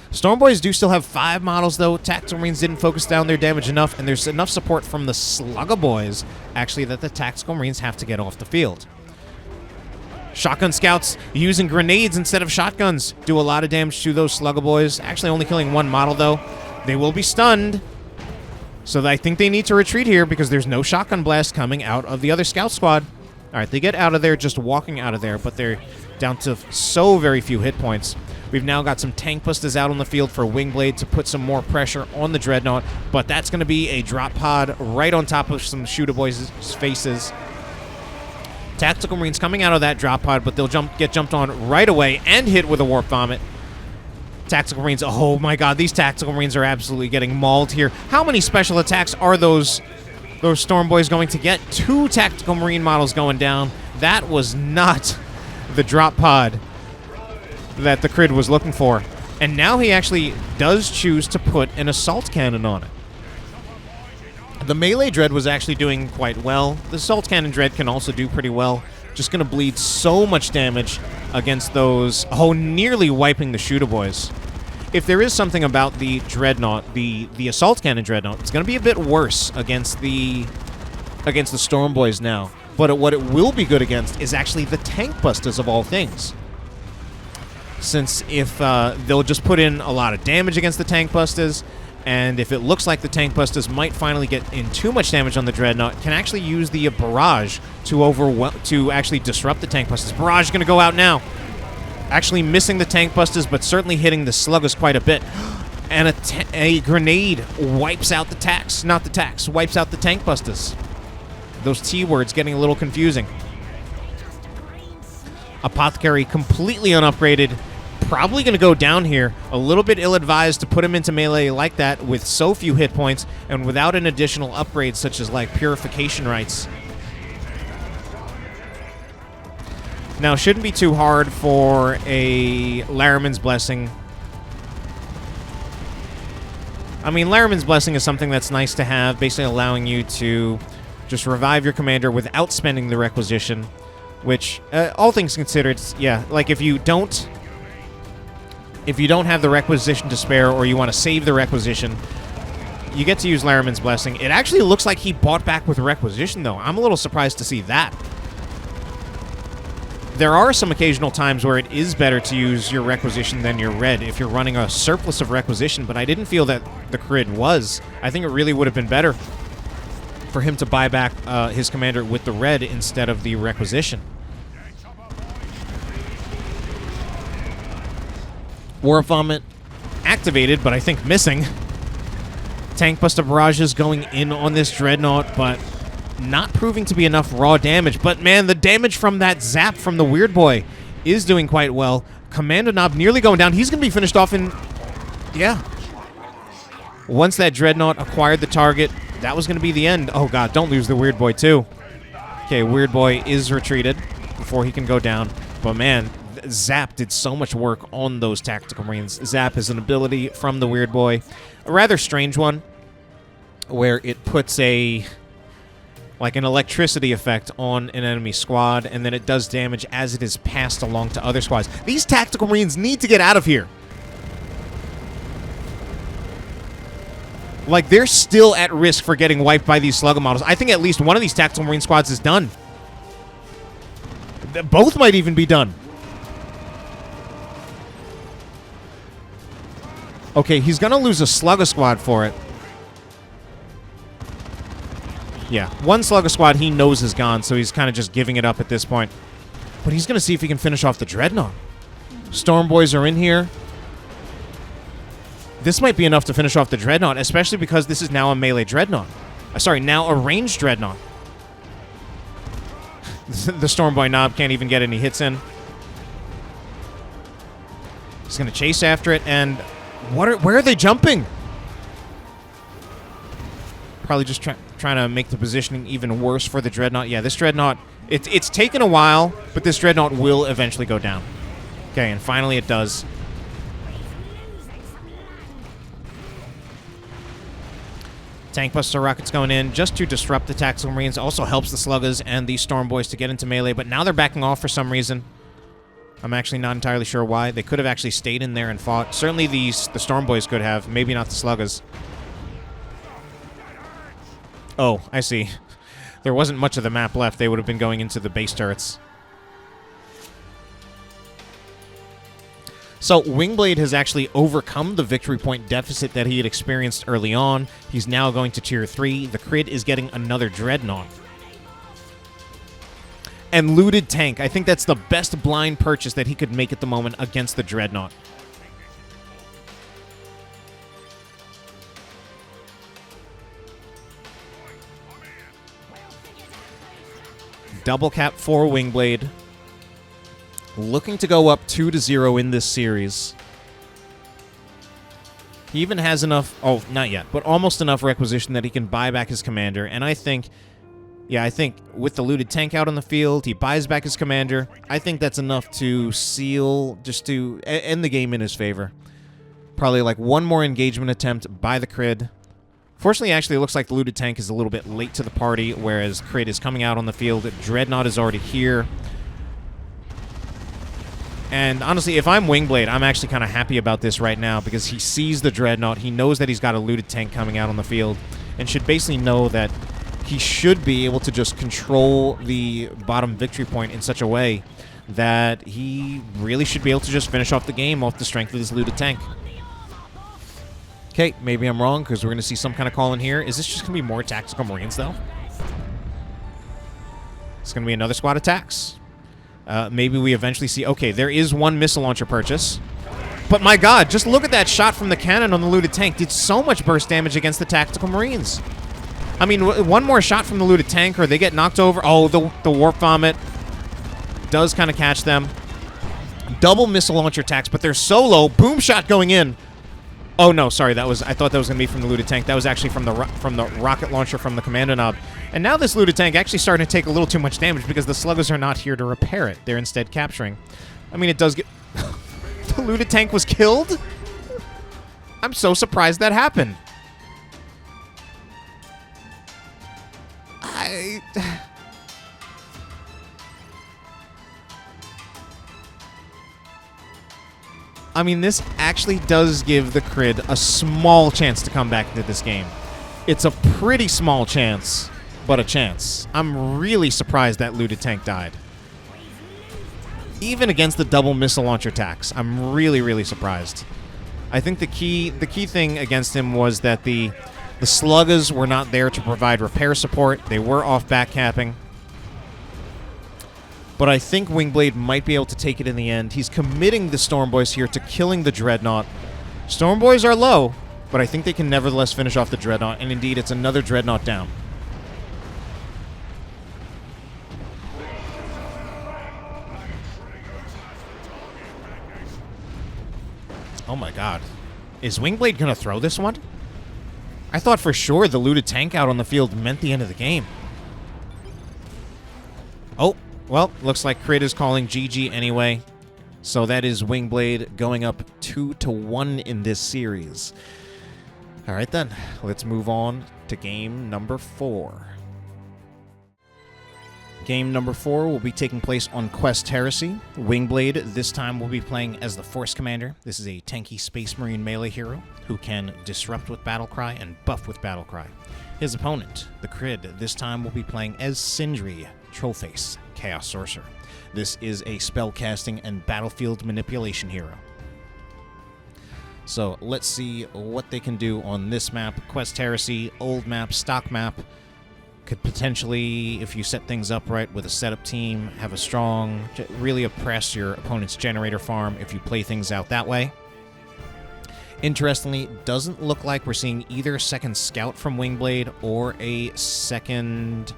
Storm Boys do still have 5 models, though. Tactical Marines didn't focus down their damage enough, and there's enough support from the Slugga Boys, actually, that the Tactical Marines have to get off the field. Shotgun Scouts using grenades instead of shotguns do a lot of damage to those Slugga Boys. Actually only killing 1 model, though. They will be stunned. So I think they need to retreat here because there's no shotgun blast coming out of the other Scout Squad. All right, they get out of there just walking out of there, but they're down to so very few hit points. We've now got some tank busters out on the field for Wingblade to put some more pressure on the Dreadnought, but that's going to be a drop pod right on top of some Shooter Boys' faces. Tactical Marines coming out of that drop pod, but they'll get jumped on right away and hit with a Warp Vomit. Tactical Marines, oh my god, these Tactical Marines are absolutely getting mauled here. How many special attacks are those Storm Boys going to get? 2 Tactical Marine models going down. That was not the drop pod that the Crydd was looking for. And now he actually does choose to put an assault cannon on it. The melee Dread was actually doing quite well. The assault cannon Dread can also do pretty well. Just going to bleed so much damage against those. Oh, nearly wiping the Shooter Boys. If there is something about the Dreadnought, the assault cannon Dreadnought, it's going to be a bit worse against the Storm Boys now. But what it will be good against is actually the tank busters of all things. Since if they'll just put in a lot of damage against the tank busters, and if it looks like the tank busters might finally get in too much damage on the Dreadnought, can actually use the barrage to actually disrupt the tank busters. Barrage is going to go out now. Actually missing the tank busters, but certainly hitting the sluggers quite a bit. And a grenade wipes out the tax. Not the tax, wipes out the tank busters. Those T words getting a little confusing. Apothecary completely unupgraded. Probably going to go down here. A little bit ill-advised to put him into melee like that with so few hit points and without an additional upgrade such as like Purification Rites. Now, shouldn't be too hard for a Laraman's Blessing. I mean, Laraman's Blessing is something that's nice to have, basically allowing you to just revive your commander without spending the requisition, which, all things considered, yeah, like if you don't if you don't have the requisition to spare or you want to save the requisition, you get to use Laraman's Blessing. It actually looks like he bought back with requisition, though. I'm a little surprised to see that. There are some occasional times where it is better to use your requisition than your red if you're running a surplus of requisition, but I didn't feel that the Crydd was. I think it really would have been better for him to buy back his commander with the red instead of the requisition. War Vomit activated, but I think missing. Tank Buster Barrages going in on this Dreadnought, but not proving to be enough raw damage. But man, the damage from that zap from the Weird Boy is doing quite well. Kommando Knob nearly going down. He's going to be finished off in... Yeah. Once that Dreadnought acquired the target, that was going to be the end. Oh god, don't lose the Weird Boy too. Okay, Weird Boy is retreated before he can go down. But man, Zap did so much work on those Tactical Marines. Zap is an ability from the Weird Boy. A rather strange one, where it puts an electricity effect on an enemy squad, and then it does damage as it is passed along to other squads. These Tactical Marines need to get out of here. Like, they're still at risk for getting wiped by these Slugger models. I think at least one of these Tactical Marine squads is done. Both might even be done. Okay, he's going to lose a Slugger squad for it. Yeah, one Slugger squad he knows is gone, so he's kind of just giving it up at this point. But he's going to see if he can finish off the Dreadnought. Storm Boys are in here. This might be enough to finish off the Dreadnought, especially because this is now a melee Dreadnought. Sorry, now a ranged Dreadnought. The Storm Boy Knob can't even get any hits in. He's going to chase after it, and... where are they jumping? Probably just trying to make the positioning even worse for the Dreadnought. Yeah, this Dreadnought, it's taken a while, but this Dreadnought will eventually go down. Okay, and finally it does. Tank Buster Rockets going in just to disrupt the Tactical Marines. Also helps the Sluggers and the Storm Boys to get into melee, but now they're backing off for some reason. I'm actually not entirely sure why. They could have actually stayed in there and fought. Certainly the Storm Boys could have. Maybe not the Sluggers. Oh, I see. There wasn't much of the map left. They would have been going into the base turrets. So, Wingblade has actually overcome the victory point deficit that he had experienced early on. He's now going to Tier 3. The Crydd is getting another Dreadnought. And Looted Tank. I think that's the best blind purchase that he could make at the moment against the Dreadnought. Double cap for Wingblade. Looking to go up 2-0 in this series. He even has enough... oh, not yet, but almost enough requisition that he can buy back his commander. And I think... yeah, I think with the Looted Tank out on the field, he buys back his commander. I think that's enough to seal, just to end the game in his favor. Probably like one more engagement attempt by the Crydd. Fortunately, actually, it looks like the Looted Tank is a little bit late to the party, whereas Crydd is coming out on the field. Dreadnought is already here. And honestly, if I'm Wingblade, I'm actually kind of happy about this right now because he sees the Dreadnought. He knows that he's got a Looted Tank coming out on the field and should basically know that he should be able to just control the bottom victory point in such a way that he really should be able to just finish off the game off the strength of this Looted Tank. Okay, maybe I'm wrong because we're going to see some kind of call in here. Is this just going to be more Tactical Marines, though? It's going to be another squad attacks. Maybe we eventually see... okay, there is one missile launcher purchase. But my god, just look at that shot from the cannon on the Looted Tank. Did so much burst damage against the Tactical Marines. I mean, one more shot from the Looted Tank or they get knocked over. Oh, the Warp Vomit does kind of catch them. Double missile launcher attacks, but they're so low. Boom shot going in. Oh, no, sorry. I thought that was going to be from the Looted Tank. That was actually from the rocket launcher from the Kommando Knob. And now this Looted Tank actually starting to take a little too much damage because the Sluggers are not here to repair it. They're instead capturing. I mean, it does get... the Looted Tank was killed? I'm so surprised that happened. I mean, this actually does give the Crydd a small chance to come back into this game. It's a pretty small chance, but a chance. I'm really surprised that looted tank died. Even against the double missile launcher attacks, I'm really, really surprised. I think the key thing against him was that the sluggers were not there to provide repair support. They were off backcapping. But I think Wingblade might be able to take it in the end. He's committing the Stormboys here to killing the Dreadnought. Stormboys are low, but I think they can nevertheless finish off the Dreadnought. And indeed, it's another Dreadnought down. Oh my god. Is Wingblade going to throw this one? I thought for sure the looted tank out on the field meant the end of the game. Oh. Well, looks like Crydd is calling GG anyway. So that is Wingblade going up 2-1 in this series. All right, then. Let's move on to game number 4. Game number 4 will be taking place on Quest Heresy. Wingblade this time will be playing as the Force Commander. This is a tanky Space Marine melee hero who can disrupt with Battlecry and buff with Battlecry. His opponent, the Crydd, this time will be playing as Sindri, Trollface, Chaos Sorcerer. This is a spellcasting and battlefield manipulation hero. So let's see what they can do on this map. Quest Heresy, old map, stock map. Could potentially, if you set things up right with a setup team, have a strong, really oppress your opponent's generator farm if you play things out that way. Interestingly, doesn't look like we're seeing either a second Scout from Wingblade or a second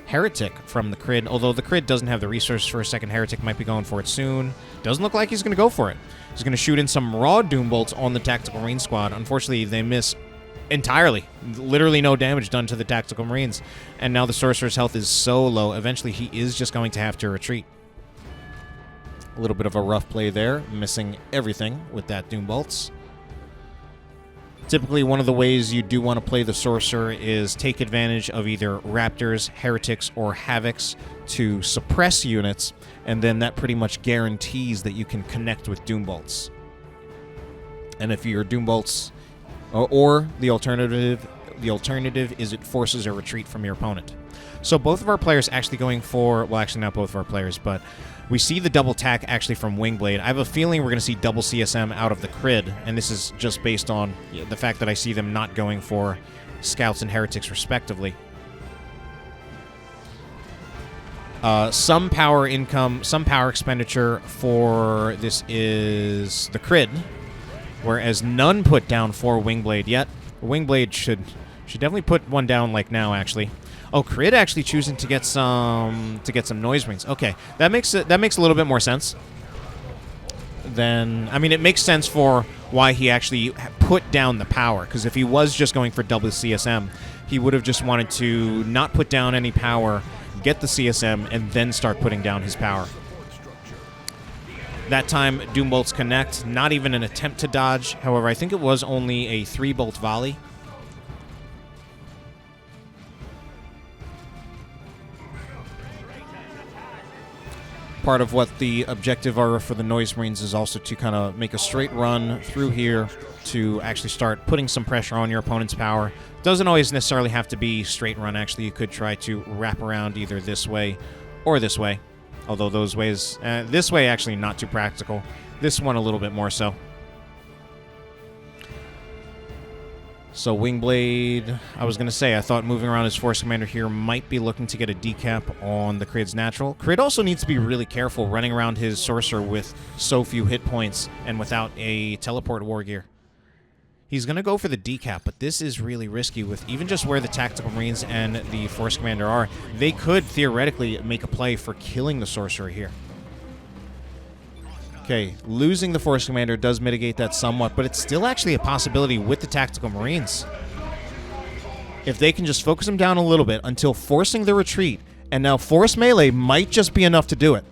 Heretic from the Crydd, although the Crydd doesn't have the resources for a second Heretic, might be going for it soon. Doesn't look like he's going to go for it. He's going to shoot in some raw Doom Bolts on the Tactical Marine squad. Unfortunately, they miss entirely. Literally no damage done to the Tactical Marines. And now the Sorcerer's health is so low, eventually he is just going to have to retreat. A little bit of a rough play there, missing everything with that Doom Bolts. Typically, one of the ways you do want to play the Sorcerer is take advantage of either Raptors, Heretics, or Havocs to suppress units, and then that pretty much guarantees that you can connect with Doom Bolts. And if your Doom Bolts, or the alternative is it forces a retreat from your opponent. So both of our players actually going for, well, actually not both of our players, but we see the double tack actually from Wingblade. I have a feeling we're going to see double CSM out of the Crydd, and this is just based on the fact that I see them not going for Scouts and Heretics respectively. Some power expenditure for this is the Crydd, whereas none put down for Wingblade yet. Wingblade should definitely put one down like now, actually. Oh, Crydd actually choosing to get some noise rings. Okay, that makes a little bit more sense. Then, I mean, it makes sense for why he actually put down the power. Because if he was just going for double CSM, he would have just wanted to not put down any power, get the CSM, and then start putting down his power. That time, Doom Bolts connect. Not even an attempt to dodge. However, I think it was only a 3-bolt volley. Part of what the objective are for the Noise Marines is also to kind of make a straight run through here to actually start putting some pressure on your opponent's power. Doesn't always necessarily have to be straight run, actually. You could try to wrap around either this way or this way. Although those ways, this way actually not too practical. This one a little bit more so. So Wingblade, I was going to say, I thought moving around his Force Commander here might be looking to get a decap on the Crydd's natural. Crydd also needs to be really careful running around his Sorcerer with so few hit points and without a teleport war gear. He's going to go for the decap, but this is really risky with even just where the Tactical Marines and the Force Commander are. They could theoretically make a play for killing the Sorcerer here. Okay, losing the Force Commander does mitigate that somewhat, but it's still actually a possibility with the Tactical Marines. If they can just focus them down a little bit until forcing the retreat, and now Force Melee might just be enough to do it.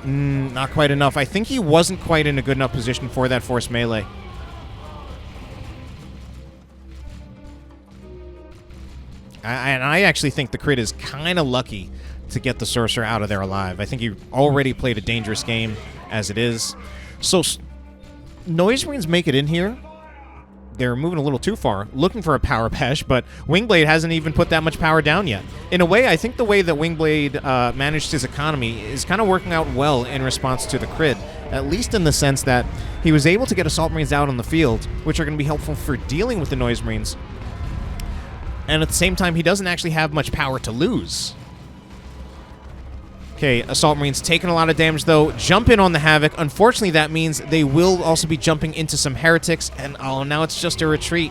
Not quite enough. I think he wasn't quite in a good enough position for that Force Melee. And I actually think the Crydd is kind of lucky to get the Sorcerer out of there alive. I think he already played a dangerous game as it is. So Noise Marines make it in here. They're moving a little too far, looking for a power pesh, but Wingblade hasn't even put that much power down yet. In a way, I think the way that Wingblade managed his economy is kind of working out well in response to the Crydd, at least in the sense that he was able to get Assault Marines out on the field, which are going to be helpful for dealing with the Noise Marines. And at the same time, he doesn't actually have much power to lose. Okay, Assault Marines taking a lot of damage, though. Jump in on the Havoc. Unfortunately, that means they will also be jumping into some Heretics, and oh, now it's just a retreat.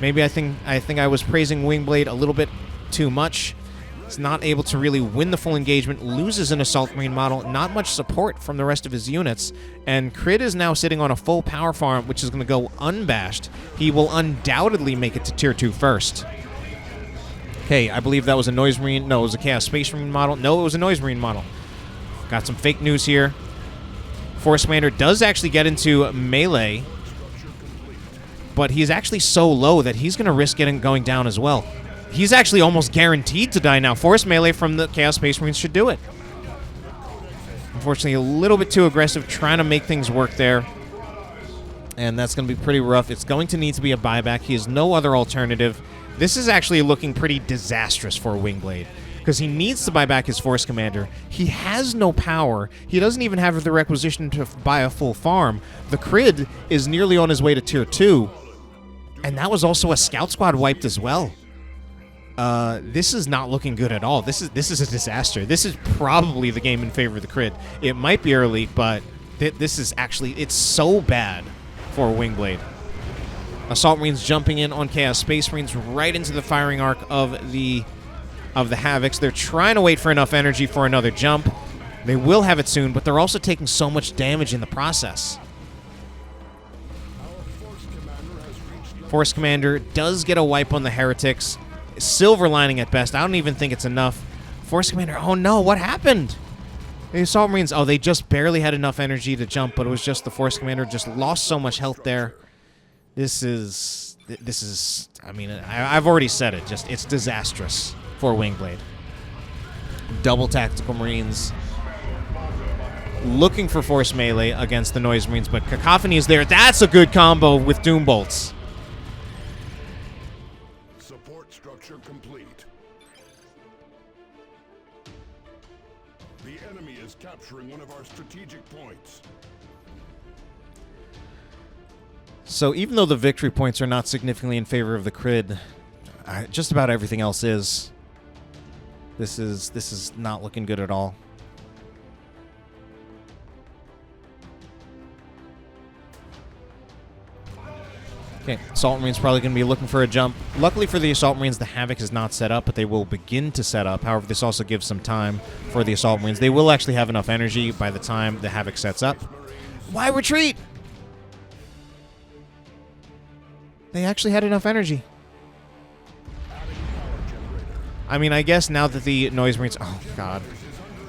Maybe I think I was praising Wingblade a little bit too much. He's not able to really win the full engagement, loses an Assault Marine model, not much support from the rest of his units, and Crydd is now sitting on a full power farm, which is going to go unbashed. He will undoubtedly make it to Tier 2 first. Okay, I believe that was a Noise Marine. No, it was a Chaos Space Marine model. No, it was a Noise Marine model. Got some fake news here. Force Commander does actually get into melee, but he's actually so low that he's going to risk going down as well. He's actually almost guaranteed to die now. Force melee from the Chaos Space Marines should do it. Unfortunately, a little bit too aggressive, trying to make things work there. And that's going to be pretty rough. It's going to need to be a buyback. He has no other alternative. This is actually looking pretty disastrous for Wingblade, because he needs to buy back his Force Commander. He has no power. He doesn't even have the requisition to buy a full farm. The Crydd is nearly on his way to Tier 2, and that was also a Scout Squad wiped as well. This is not looking good at all. This is a disaster. This is probably the game in favor of the Crydd. It might be early, but this is actually, it's so bad for Wingblade. Assault Marines jumping in on Chaos Space Marines right into the firing arc of the Havocs. They're trying to wait for enough energy for another jump. They will have it soon, but they're also taking so much damage in the process. Force Commander does get a wipe on the Heretics. Silver lining at best. I don't even think it's enough. Force Commander, oh no, what happened? The Assault Marines, oh, they just barely had enough energy to jump, but it was just the Force Commander just lost so much health there. This is, I mean, I've already said it. Just, it's disastrous for Wingblade. Double Tactical Marines looking for Force Melee against the Noise Marines, but Cacophony is there. That's a good combo with Doom Bolts. Support structure complete. The enemy is capturing one of our strategic points. So even though the victory points are not significantly in favor of the Crydd, just about everything else is. This is not looking good at all. Okay, Assault Marines probably going to be looking for a jump. Luckily for the Assault Marines, the Havoc is not set up, but they will begin to set up. However, this also gives some time for the Assault Marines. They will actually have enough energy by the time the Havoc sets up. Why retreat? They actually had enough energy. I mean, I guess now that the Noise Marines... Oh, God.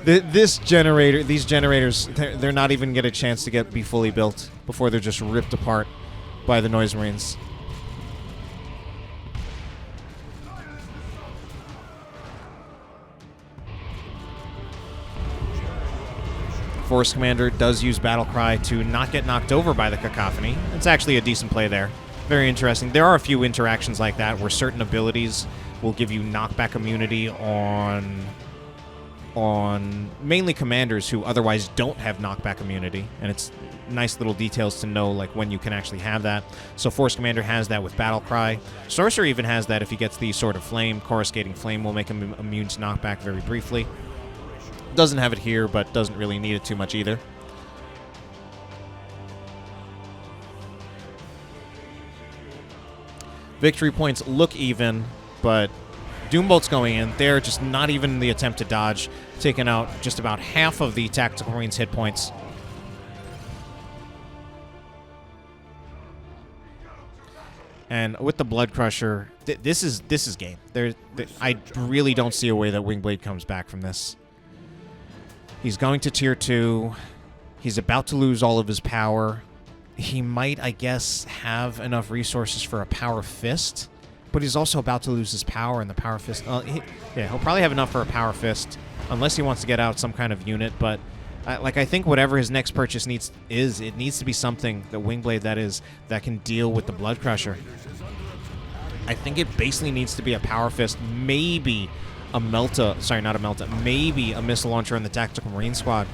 These generators, they're not even get a chance to be fully built before they're just ripped apart by the Noise Marines. Force Commander does use Battle Cry to not get knocked over by the Cacophony. It's actually a decent play there. Very interesting. There are a few interactions like that where certain abilities will give you knockback immunity on mainly commanders who otherwise don't have knockback immunity, and it's nice little details to know like when you can actually have that. So Force Commander has that with Battle Cry. Sorcerer even has that if he gets the Sword of Flame. Coruscating Flame will make him immune to knockback very briefly. Doesn't have it here, but doesn't really need it too much either. Victory points look even, but Doombolt's going in. They're just not even in the attempt to dodge, taking out just about half of the Tactical Marines' hit points. And with the Blood Crusher, this is game. I really don't see a way that Wingblade comes back from this. He's going to Tier 2. He's about to lose all of his power. He might, I guess, have enough resources for a Power Fist, but he's also about to lose his power, and the Power Fist... he'll probably have enough for a Power Fist, unless he wants to get out some kind of unit, but Like, I think whatever his next purchase it needs to be something, the Wingblade that can deal with the Blood Crusher. I think it basically needs to be a Power Fist, maybe a Melta, sorry, not a Melta, maybe a Missile Launcher in the Tactical Marine Squad.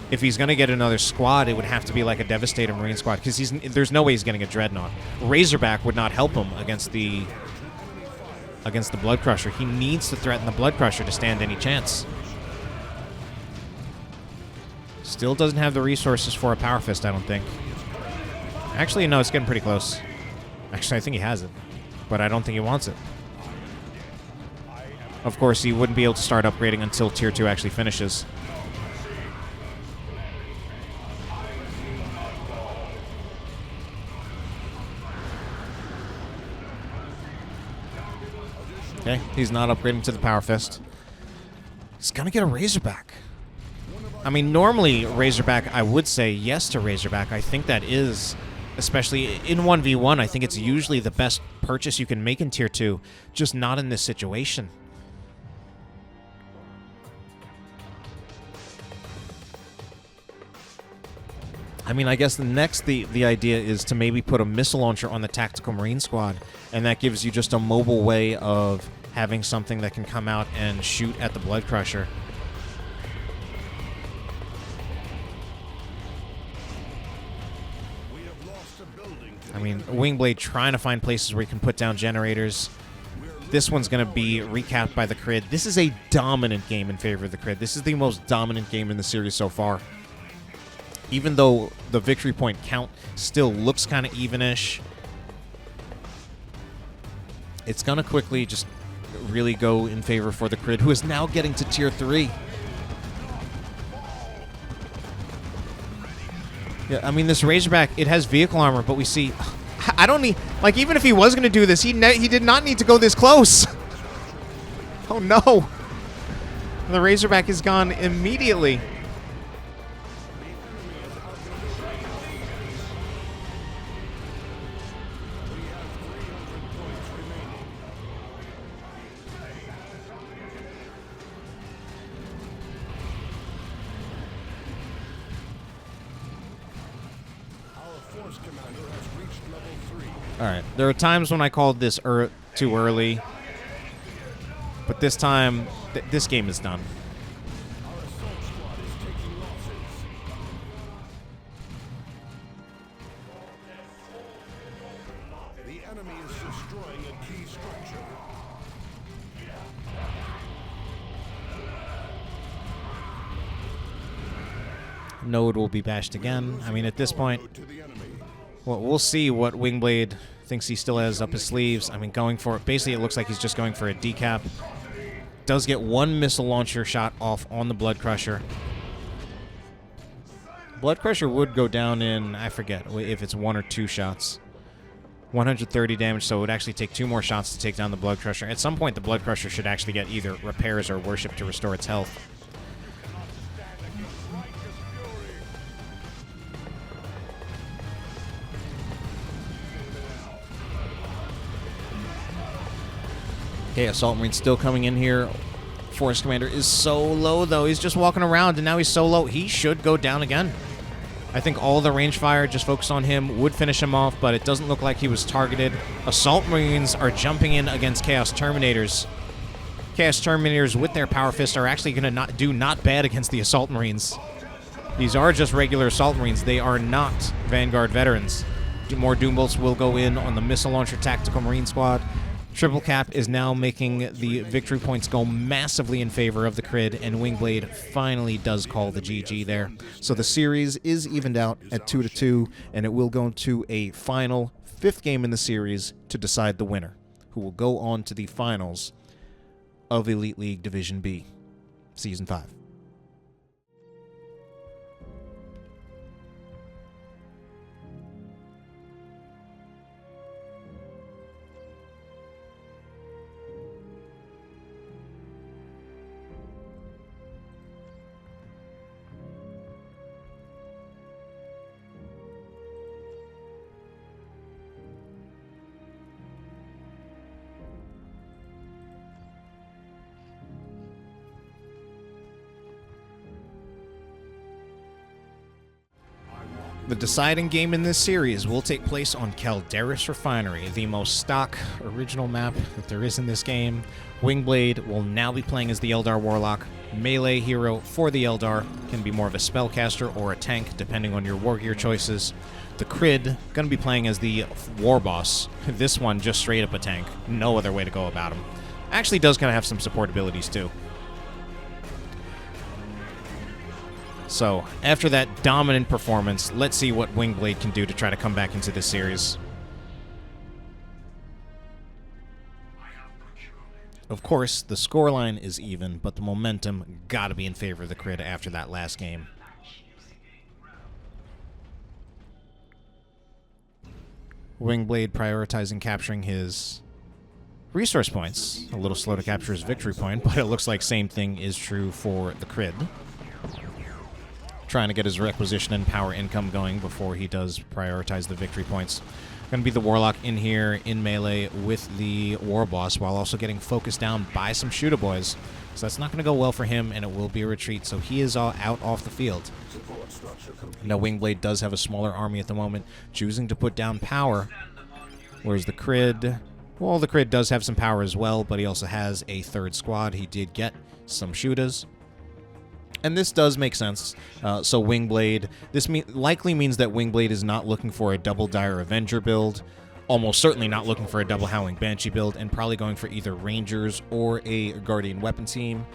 If he's going to get another squad, it would have to be like a Devastator Marine Squad, because there's no way he's getting a Dreadnought. Razorback would not help him against the Blood Crusher. He needs to threaten the Blood Crusher to stand any chance. Still doesn't have the resources for a Power Fist, I don't think. Actually, no, it's getting pretty close. Actually, I think he has it, but I don't think he wants it. Of course, he wouldn't be able to start upgrading until Tier 2 actually finishes. Okay, he's not upgrading to the Power Fist. He's gonna get a Razorback. I mean, normally Razorback, I would say yes to Razorback. I think that is, especially in 1v1, I think it's usually the best purchase you can make in Tier 2, just not in this situation. I mean, I guess the idea is to maybe put a Missile Launcher on the Tactical Marine Squad, and that gives you just a mobile way of having something that can come out and shoot at the Blood Crusher. I mean, Wingblade trying to find places where you can put down generators. This one's going to be recapped by TheCrydd. This is a dominant game in favor of TheCrydd. This is the most dominant game in the series so far. Even though the victory point count still looks kind of evenish, it's going to quickly just really go in favor for TheCrydd, who is now getting to Tier 3. Yeah, I mean, this Razorback, it has vehicle armor, but we see... I don't need... Like, even if he was going to do this, he did not need to go this close. Oh, no. The Razorback is gone immediately. Alright, there are times when I called this too early, but this time, this game is done. The enemy is destroying a key structure. Node will be bashed again. I mean, at this point, well, we'll see what Wingblade thinks he still has up his sleeves. I mean, going for it. Basically, it looks like he's just going for a decap. Does get one missile launcher shot off on the Blood Crusher. Blood Crusher would go down in, I forget if it's 1 or 2 shots. 130 damage, so it would actually take 2 more shots to take down the Blood Crusher. At some point, the Blood Crusher should actually get either repairs or worship to restore its health. Okay, Assault Marine still coming in here. Force Commander is so low, though. He's just walking around, and now he's so low. He should go down again. I think all the range fire just focused on him would finish him off, but it doesn't look like he was targeted. Assault Marines are jumping in against Chaos Terminators. Chaos Terminators with their Power Fist are actually going to do not bad against the Assault Marines. These are just regular Assault Marines. They are not Vanguard veterans. More Doom Bolts will go in on the Missile Launcher Tactical Marine Squad. Triple Cap is now making the victory points go massively in favor of TheCrydd, and Wingblade finally does call the GG there. So the series is evened out at 2-2, and it will go to a final 5th game in the series to decide the winner, who will go on to the finals of Elite League Division B, Season 5. The deciding game in this series will take place on Calderis Refinery, the most stock original map that there is in this game. Wingblade will now be playing as the Eldar Warlock. Melee hero for the Eldar can be more of a spellcaster or a tank, depending on your war gear choices. TheCrydd going to be playing as the Warboss. This one just straight up a tank. No other way to go about him. Actually does kind of have some support abilities too. So, after that dominant performance, let's see what Wingblade can do to try to come back into this series. Of course, the scoreline is even, but the momentum gotta be in favor of the Crydd after that last game. Wingblade prioritizing capturing his resource points. A little slow to capture his victory point, but it looks like same thing is true for the Crydd. Trying to get his requisition and power income going before he does prioritize the victory points. Going to be the Warlock in here in melee with the Warboss while also getting focused down by some shooter boys. So that's not going to go well for him, and it will be a retreat, so he is all out off the field. Now Wingblade does have a smaller army at the moment, choosing to put down power, whereas the Crydd, well, the Crydd does have some power as well, but he also has a third squad. He did get some shooters. And this does make sense. So Wingblade, this likely means that Wingblade is not looking for a double Dire Avenger build, almost certainly not looking for a double Howling Banshee build, and probably going for either Rangers or a Guardian Weapon team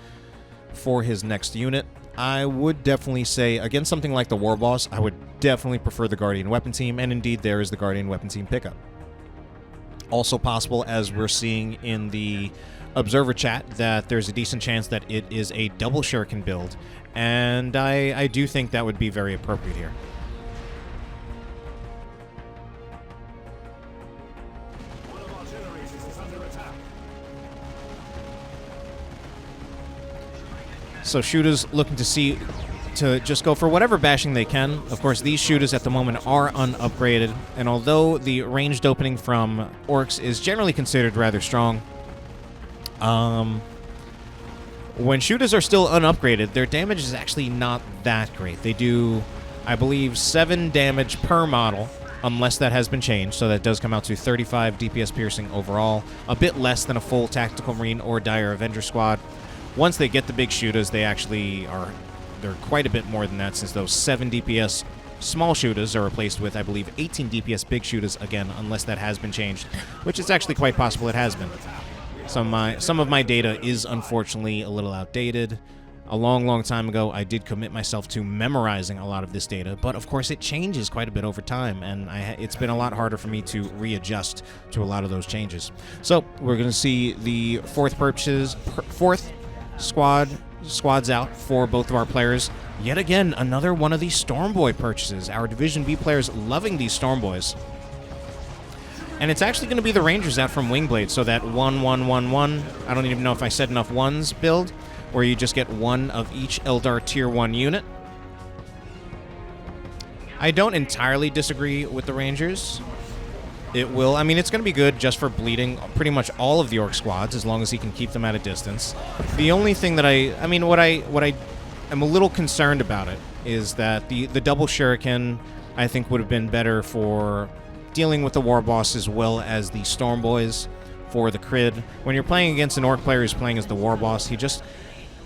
for his next unit. I would definitely say, against something like the Warboss, I would definitely prefer the Guardian Weapon team, and indeed there is the Guardian Weapon team pickup. Also possible, as we're seeing in the Observer chat, that there's a decent chance that it is a double Shuriken build, and I do think that would be very appropriate here. So shooters looking to just go for whatever bashing they can. Of course, these shooters at the moment are unupgraded, and although the ranged opening from Orcs is generally considered rather strong, when shooters are still unupgraded, their damage is actually not that great. They do, I believe, 7 damage per model, unless that has been changed, so that does come out to 35 DPS piercing overall, a bit less than a full Tactical Marine or Dire Avenger squad. Once they get the big shooters, they actually are, they're quite a bit more than that, since those 7 DPS small shooters are replaced with, I believe, 18 DPS big shooters, again, unless that has been changed, which is actually quite possible it has been. Some of my data is unfortunately a little outdated. A long time ago, I did commit myself to memorizing a lot of this data, but of course it changes quite a bit over time, and it's been a lot harder for me to readjust to a lot of those changes. So we're going to see the fourth squads out for both of our players. Yet again, another one of these Stormboy purchases. Our Division B players loving these Stormboys. And it's actually going to be the Rangers out from Wingblade, so that 1-1-1-1, I don't even know if I said enough ones build, where you just get one of each Eldar Tier 1 unit. I don't entirely disagree with the Rangers. It will, I mean, it's going to be good just for bleeding pretty much all of the Orc squads, as long as he can keep them at a distance. The only thing that what I am a little concerned about it is that the double Shuriken, I think, would have been better for dealing with the Warboss as well as the Stormboys for the Crydd. When you're playing against an Orc player who's playing as the Warboss,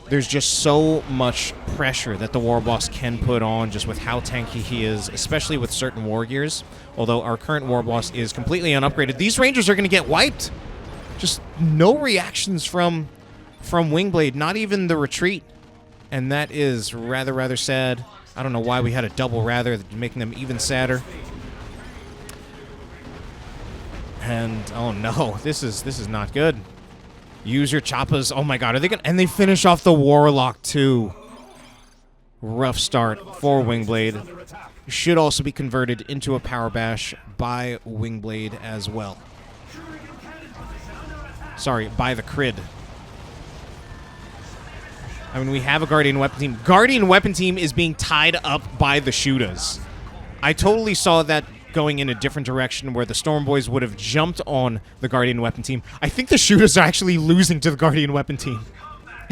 there's just so much pressure that the Warboss can put on just with how tanky he is, especially with certain war gears. Although our current Warboss is completely unupgraded, these Rangers are going to get wiped. Just no reactions from Wingblade, not even the retreat. And that is rather sad. I don't know why we had a double rather, making them even sadder. And oh no, this is not good. Use your choppas. Oh my god, are they gonna, and they finish off the Warlock too. Rough start for Wingblade. Should also be converted into a power bash by Wingblade as well. Sorry, by the Crydd. I mean, we have a Guardian Weapon team. Guardian Weapon team is being tied up by the shooters. I totally saw that going in a different direction, where the Stormboys would have jumped on the Guardian Weapon team. I think the shooters are actually losing to the Guardian Weapon team.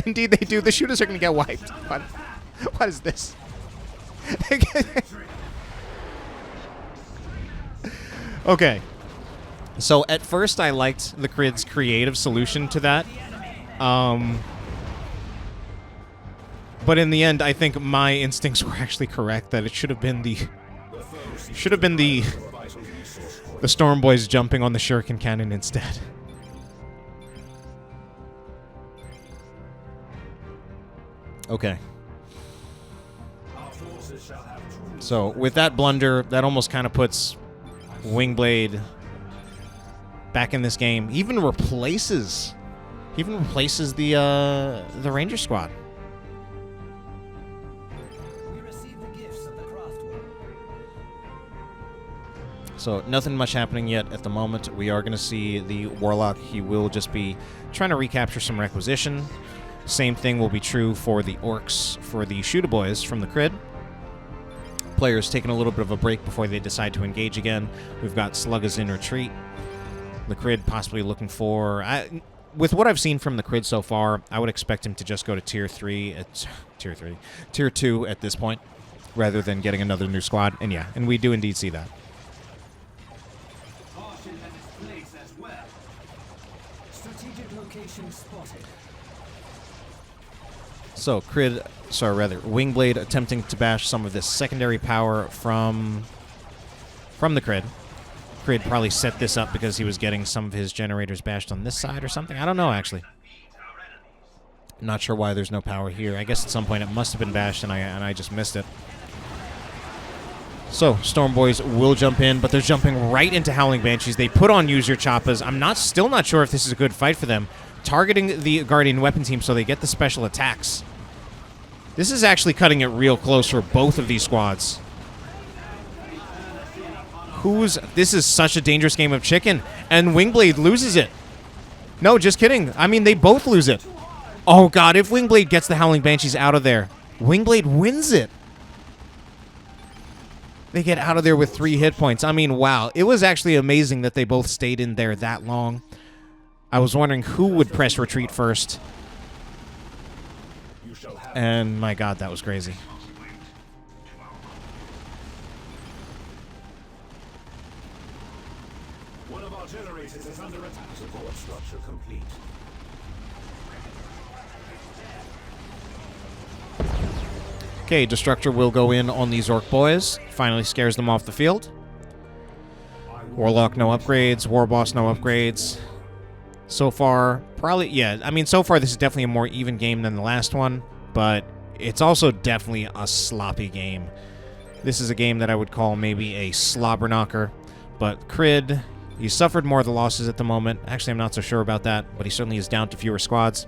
Indeed they do. The shooters are going to get wiped. What is this? Okay. So at first I liked TheCrydd's creative solution to that. But in the end, I think my instincts were actually correct, that it should have been the Storm Boys jumping on the Shuriken Cannon instead. Okay. So with that blunder, that almost kind of puts Wingblade back in this game. He even replaces the Ranger squad. So nothing much happening yet at the moment. We are going to see the Warlock. He will just be trying to recapture some requisition. Same thing will be true for the Orcs, for the Shooter Boys from TheCrydd. Players taking a little bit of a break before they decide to engage again. We've got Sluggers in retreat. TheCrydd possibly looking for... with what I've seen from TheCrydd so far, I would expect him to just go to Tier 2 at this point, rather than getting another new squad. And yeah, and we do indeed see that. So, Wingblade attempting to bash some of this secondary power from TheCrydd. Crydd probably set this up because he was getting some of his generators bashed on this side or something. I don't know, actually. Not sure why there's no power here. I guess at some point it must have been bashed and I just missed it. So, Storm Boys will jump in, but they're jumping right into Howling Banshees. They put on Use Your Choppas. I'm still not sure if this is a good fight for them. Targeting the Guardian Weapon Team so they get the special attacks. This is actually cutting it real close for both of these squads. This is such a dangerous game of chicken, and Wingblade loses it. No, just kidding. I mean, they both lose it. Oh god, if Wingblade gets the Howling Banshees out of there, Wingblade wins it. They get out of there with 3 hit points. I mean, wow. It was actually amazing that they both stayed in there that long. I was wondering who would press retreat first. And my god, that was crazy. One of our generators is under attack. Support structure complete. Okay, Destructor will go in on these Orc Boys. Finally scares them off the field. Warlock, no upgrades. Warboss, no upgrades. So far, so far this is definitely a more even game than the last one, but it's also definitely a sloppy game. This is a game that I would call maybe a slobber knocker, but Crydd, he suffered more of the losses at the moment. Actually, I'm not so sure about that, but he certainly is down to fewer squads.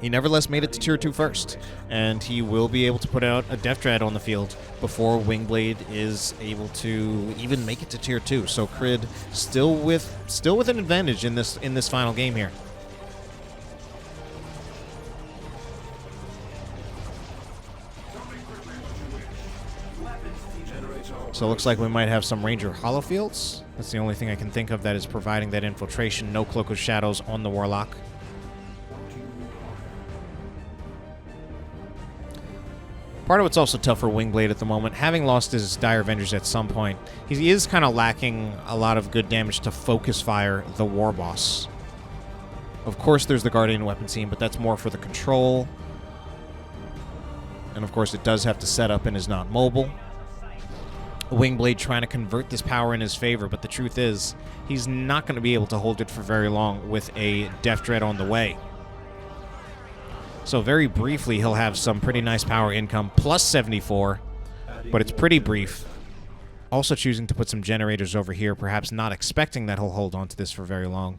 He nevertheless made it to Tier 2 first, and he will be able to put out a Death Dread on the field before Wingblade is able to even make it to Tier 2. So Crydd still with an advantage in this final game here. So it looks like we might have some Ranger Hollow Fields. That's the only thing I can think of that is providing that infiltration. No Cloak of Shadows on the Warlock. Part of what's also tough for Wingblade at the moment, having lost his Dire Avengers at some point, he is kind of lacking a lot of good damage to focus fire the Warboss. Of course, there's the Guardian Weapon Team, but that's more for the control. And of course, it does have to set up and is not mobile. Wingblade trying to convert this power in his favor, but the truth is, he's not going to be able to hold it for very long with a Death Dread on the way. So very briefly, he'll have some pretty nice power income, plus 74, but it's pretty brief. Also choosing to put some generators over here, perhaps not expecting that he'll hold on to this for very long.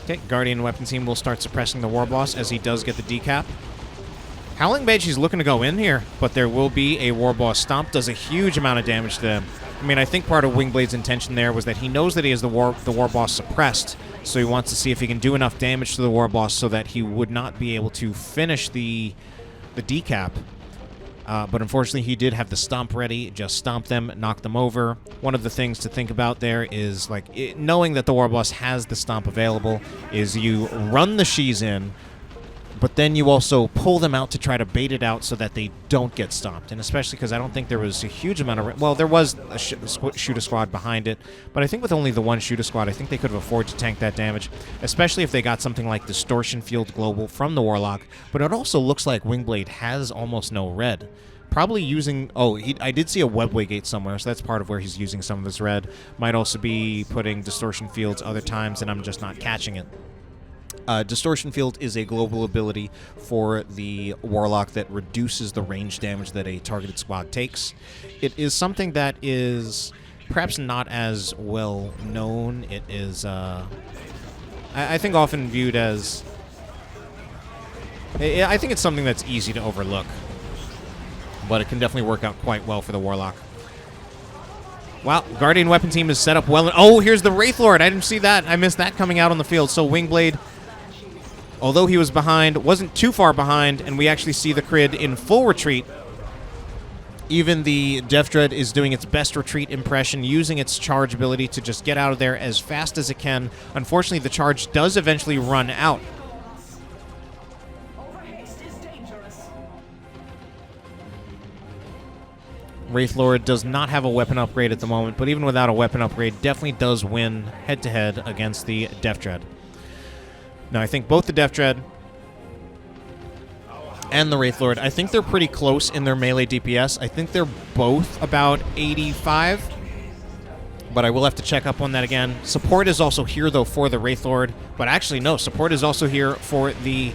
Okay, Guardian Weapon Team will start suppressing the Warboss as he does get the decap. Howling Banshee's looking to go in here, but there will be a Warboss Stomp. Does a huge amount of damage to them. I mean, I think part of Wingblade's intention there was that he knows that he has the Warboss suppressed, so he wants to see if he can do enough damage to the Warboss so that he would not be able to finish the decap. But unfortunately, he did have the stomp ready. Just stomp them, knock them over. One of the things to think about there is, like, knowing that the Warboss has the stomp available, is you run the Shees in, but then you also pull them out to try to bait it out so that they don't get stomped. And especially because I don't think there was a huge amount of... Well, there was a shooter squad behind it, but I think with only the one shooter squad, I think they could have afforded to tank that damage, especially if they got something like Distortion Field Global from the Warlock. But it also looks like Wingblade has almost no red. Probably using... Oh, I did see a Webway Gate somewhere, so that's part of where he's using some of his red. Might also be putting Distortion Fields other times, and I'm just not catching it. Distortion Field is a global ability for the Warlock that reduces the range damage that a targeted squad takes. It is something that is perhaps not as well known. It is, I think, often viewed as... I think it's something that's easy to overlook, but it can definitely work out quite well for the Warlock. Wow, Guardian Weapon Team is set up well. Oh, here's the Wraithlord. I didn't see that. I missed that coming out on the field. So Wingblade, although he was behind, wasn't too far behind, and we actually see the Crydd in full retreat. Even the Death Dread is doing its best retreat impression, using its charge ability to just get out of there as fast as it can. Unfortunately, the charge does eventually run out. Wraithlord does not have a weapon upgrade at the moment, but even without a weapon upgrade, definitely does win head-to-head against the Death Dread. Now, I think both the Death Dread and the Wraithlord, I think they're pretty close in their melee DPS. I think they're both about 85, but I will have to check up on that again. Support is also here, though, for the Wraithlord, but actually, no, support is also here for the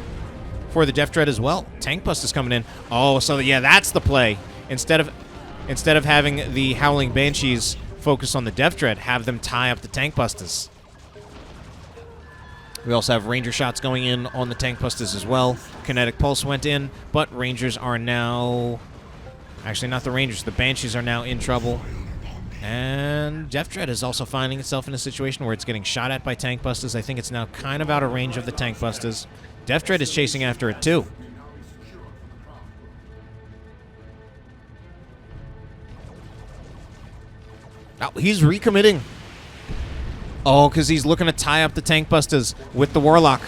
Death Dread as well. Tank Bust is coming in. Oh, so yeah, that's the play. Instead of having the Howling Banshees focus on the Death Dread, have them tie up the Tank Busters. We also have Ranger shots going in on the Tank Busters as well. Kinetic Pulse went in, but Rangers are now... Actually, not the Rangers. The Banshees are now in trouble. And Death Dread is also finding itself in a situation where it's getting shot at by Tank Busters. I think it's now kind of out of range of the Tank Busters. Death Dread is chasing after it, too. Oh, he's recommitting. Oh, because he's looking to tie up the Tank Busters with the Warlock.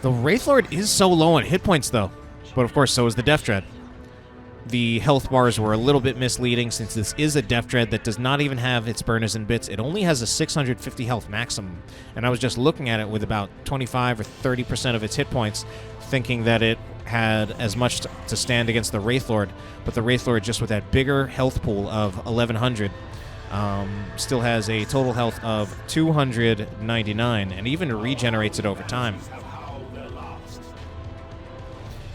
The Wraithlord is so low on hit points, though. But, of course, so is the Death Dread. The health bars were a little bit misleading since this is a Death Dread that does not even have its burners and bits. It only has a 650 health maximum. And I was just looking at it with about 25 or 30% of its hit points, thinking that it had as much to stand against the Wraithlord. But the Wraithlord, just with that bigger health pool of 1,100, still has a total health of 299 and even regenerates it over time.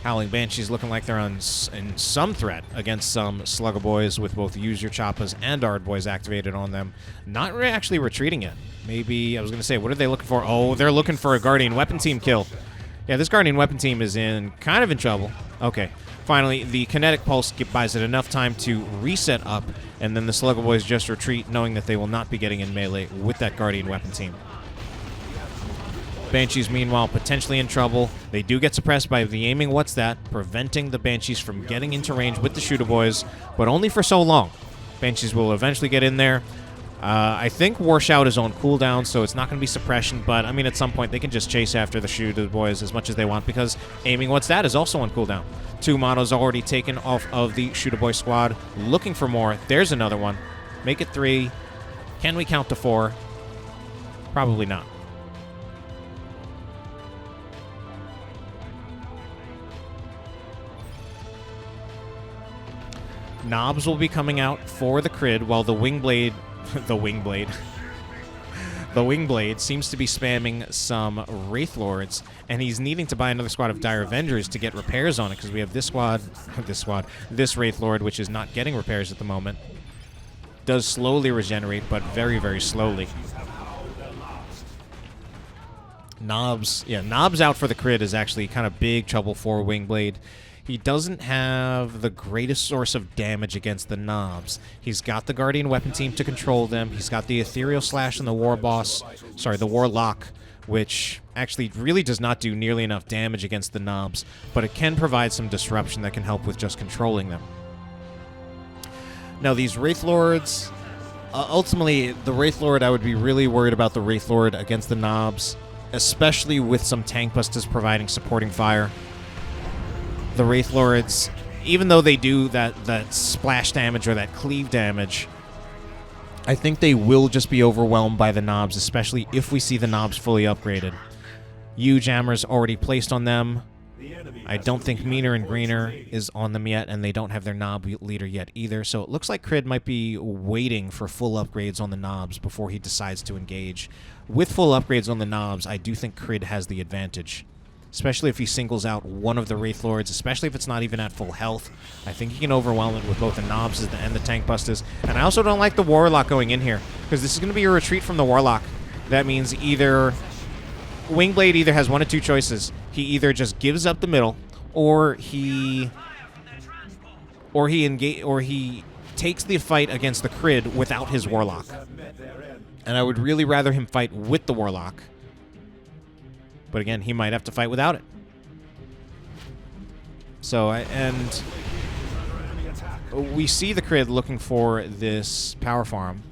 Howling Banshees looking like they're in some threat against some Slugger Boys with both Use Your Choppas and Ard Boys activated on them. Not actually retreating yet. Maybe, I was going to say, what are they looking for? Oh, they're looking for a Guardian Weapon Team kill. Yeah, this Guardian Weapon Team is kind of in trouble. Okay. Finally, the Kinetic Pulse buys it enough time to reset up, and then the Slugger Boys just retreat, knowing that they will not be getting in melee with that Guardian Weapon Team. Banshees, meanwhile, potentially in trouble. They do get suppressed by the aiming What's That, preventing the Banshees from getting into range with the Shooter Boys, but only for so long. Banshees will eventually get in there. I think War Shout is on cooldown, so it's not going to be suppression, but, I mean, at some point, they can just chase after the Shooter Boys as much as they want, because aiming What's That is also on cooldown. 2 monos already taken off of the Shooter Boy squad. Looking for more. There's another one. Make it 3. Can we count to 4? Probably not. Knobs will be coming out for the Crydd, while the Wingblade... the Wingblade seems to be spamming some Wraithlords, and he's needing to buy another squad of Dire Avengers to get repairs on it, because we have this Wraithlord, which is not getting repairs at the moment. Does slowly regenerate, but very, very slowly. Knobs out for the Crydd is actually kind of big trouble for Wingblade. He doesn't have the greatest source of damage against the Knobs. He's got the Guardian Weapon Team to control them. He's got the Ethereal Slash and the Warboss, the Warlock, which actually really does not do nearly enough damage against the knobs, but it can provide some disruption that can help with just controlling them. Now, these Wraith Lords, ultimately, the Wraith Lord, I would be really worried about the Wraith Lord against the knobs, especially with some tank busters providing supporting fire. The Wraith Lords, even though they do that splash damage or that cleave damage, I think they will just be overwhelmed by the knobs, especially if we see the knobs fully upgraded. Huge Hammer's already placed on them. I don't think Meaner and Greener is on them yet, and they don't have their knob leader yet either, so it looks like Crydd might be waiting for full upgrades on the knobs before he decides to engage. With full upgrades on the knobs, I do think Crydd has the advantage, especially if he singles out one of the Wraith Lords, especially if it's not even at full health. I think he can overwhelm it with both the knobs and the tank busters. And I also don't like the Warlock going in here, because this is going to be a retreat from the Warlock. That means either Wingblade either has one of two choices. He either just gives up the middle, or he takes the fight against the Crydd without his Warlock. And I would really rather him fight with the Warlock. But again, he might have to fight without it. So, and we see the Crydd looking for this power farm.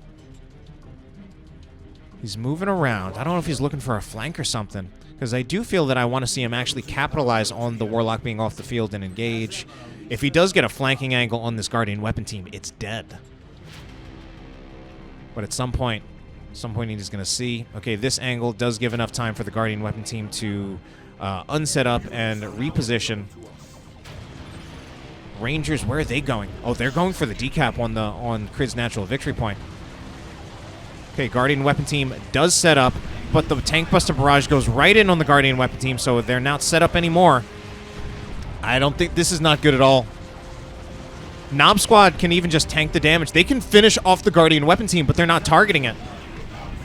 He's moving around. I don't know if he's looking for a flank or something, because I do feel that I want to see him actually capitalize on the Warlock being off the field and engage. If he does get a flanking angle on this Guardian weapon team, it's dead. But at some point he's going to see, okay, this angle does give enough time for the Guardian weapon team to unset up and reposition. Rangers, where are they going? Oh, they're going for the decap on Crydd's natural victory point. Okay, Guardian weapon team does set up, but the tank buster barrage goes right in on the Guardian weapon team, so they're not set up anymore. I don't think this is not good at all. Knob Squad can even just tank the damage. They can finish off the Guardian weapon team, but they're not targeting it.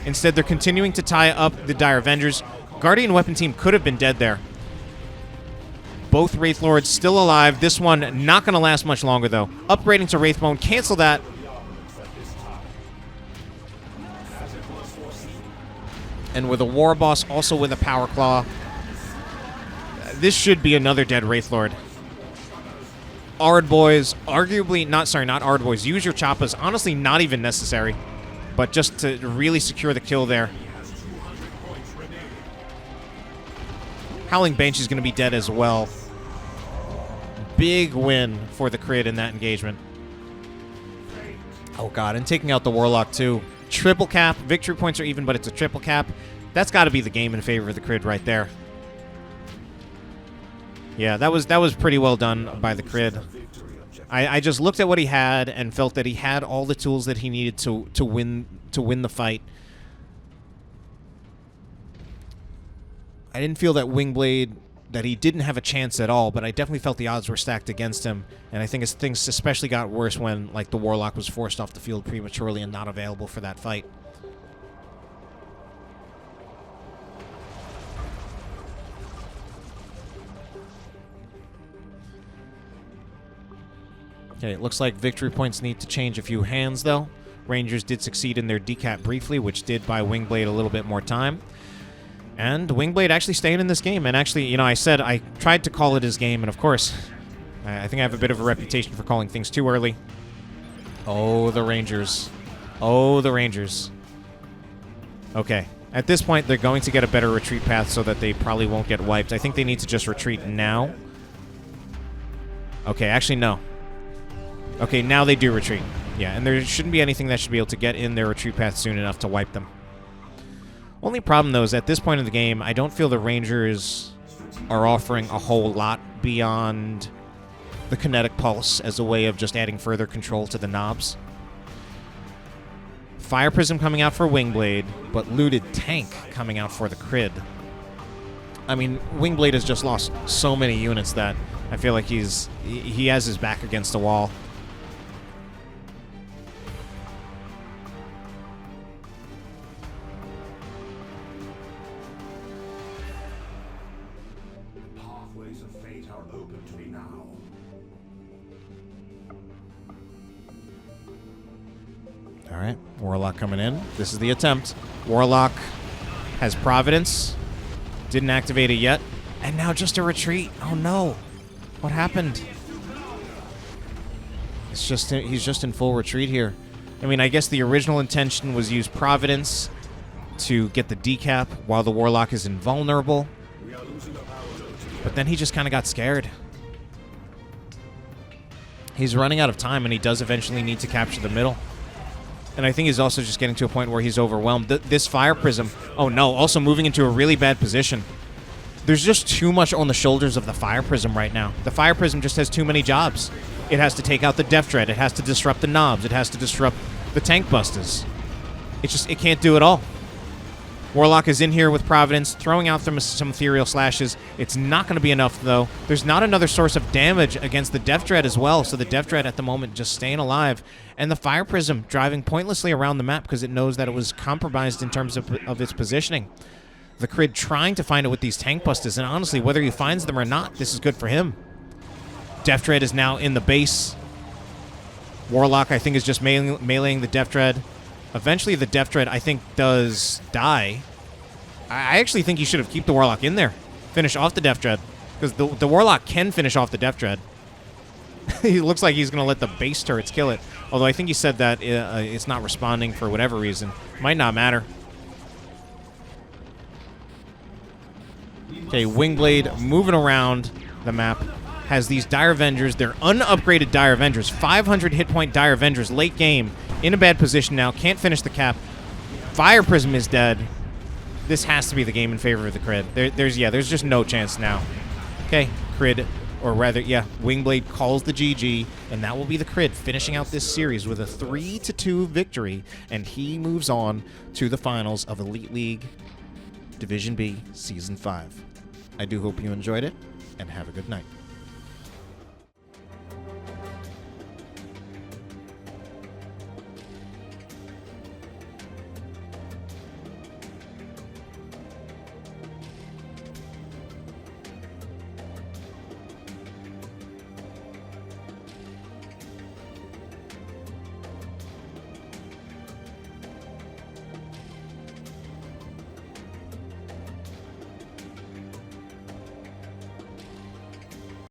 Instead, they're continuing to tie up the Dire Avengers. Guardian weapon team could have been dead there. Both Wraith Lords still alive. This one not going to last much longer, though. Upgrading to Wraithbone. Cancel that. And with a Warboss, also with a Power Claw. This should be another dead Wraith Lord. Ard Boys, arguably, not Ard Boys. Use your Choppas. Honestly, not even necessary. But just to really secure the kill there. Howling Banshee is going to be dead as well. Big win for the Crydd in that engagement. Oh god, and taking out the Warlock too. Triple cap. Victory points are even, but it's a triple cap. That's got to be the game in favor of the Crydd right there. Yeah, that was pretty well done by the Crydd. I just looked at what he had and felt that he had all the tools that he needed to win the fight. I didn't feel that Wingblade, that he didn't have a chance at all, but I definitely felt the odds were stacked against him. And I think things especially got worse when, like, the Warlock was forced off the field prematurely and not available for that fight. Okay, it looks like victory points need to change a few hands, though. Rangers did succeed in their decap briefly, which did buy Wingblade a little bit more time. And Wingblade actually staying in this game. And actually, you know, I said I tried to call it his game, and of course, I think I have a bit of a reputation for calling things too early. Oh, the Rangers. Oh, the Rangers. Okay. At this point, they're going to get a better retreat path so that they probably won't get wiped. I think they need to just retreat now. Okay, actually, no. Okay, now they do retreat. Yeah, and there shouldn't be anything that should be able to get in their retreat path soon enough to wipe them. Only problem, though, is at this point in the game, I don't feel the Rangers are offering a whole lot beyond the kinetic pulse as a way of just adding further control to the knobs. Fire Prism coming out for Wingblade, but Looted Tank coming out for the Crydd. I mean, Wingblade has just lost so many units that I feel like he has his back against the wall. Pathways of fate are open to me now. All right, Warlock coming in. This is the attempt. Warlock has Providence. Didn't activate it yet. And now just a retreat. Oh no. What happened? It's just he's just in full retreat here. I mean, I guess the original intention was use Providence to get the decap while the Warlock is invulnerable. But then he just kind of got scared. He's running out of time, and he does eventually need to capture the middle. And I think he's also just getting to a point where he's overwhelmed. This Fire Prism, oh no, also moving into a really bad position. There's just too much on the shoulders of the Fire Prism right now. The Fire Prism just has too many jobs. It has to take out the Death Dread. It has to disrupt the knobs. It has to disrupt the tank busters. It can't do it all. Warlock is in here with Providence, throwing out some ethereal slashes. It's not going to be enough, though. There's not another source of damage against the Death Dread as well, so the Death Dread at the moment just staying alive. And the Fire Prism driving pointlessly around the map because it knows that it was compromised in terms of its positioning. The Crydd trying to find it with these tank busters, and honestly, whether he finds them or not, this is good for him. Death Dread is now in the base. Warlock, I think, is just meleeing the Death Dread. Eventually, the Death Dread, I think, does die. I actually think you should have kept the Warlock in there. Finish off the Death Dread. Because the Warlock can finish off the Death Dread. He looks like he's going to let the base turrets kill it. Although I think he said that it's not responding for whatever reason. Might not matter. Okay, Wingblade moving around the map. Has these Dire Avengers. They're unupgraded Dire Avengers. 500 hit point Dire Avengers late game. In a bad position now. Can't finish the cap. Fire Prism is dead. This has to be the game in favor of the Crydd. There's just no chance now. Okay, Crydd, or rather, yeah, Wingblade calls the GG, and that will be the Crydd finishing out this series with a 3-2 victory, and he moves on to the finals of Elite League Division B Season 5. I do hope you enjoyed it, and have a good night.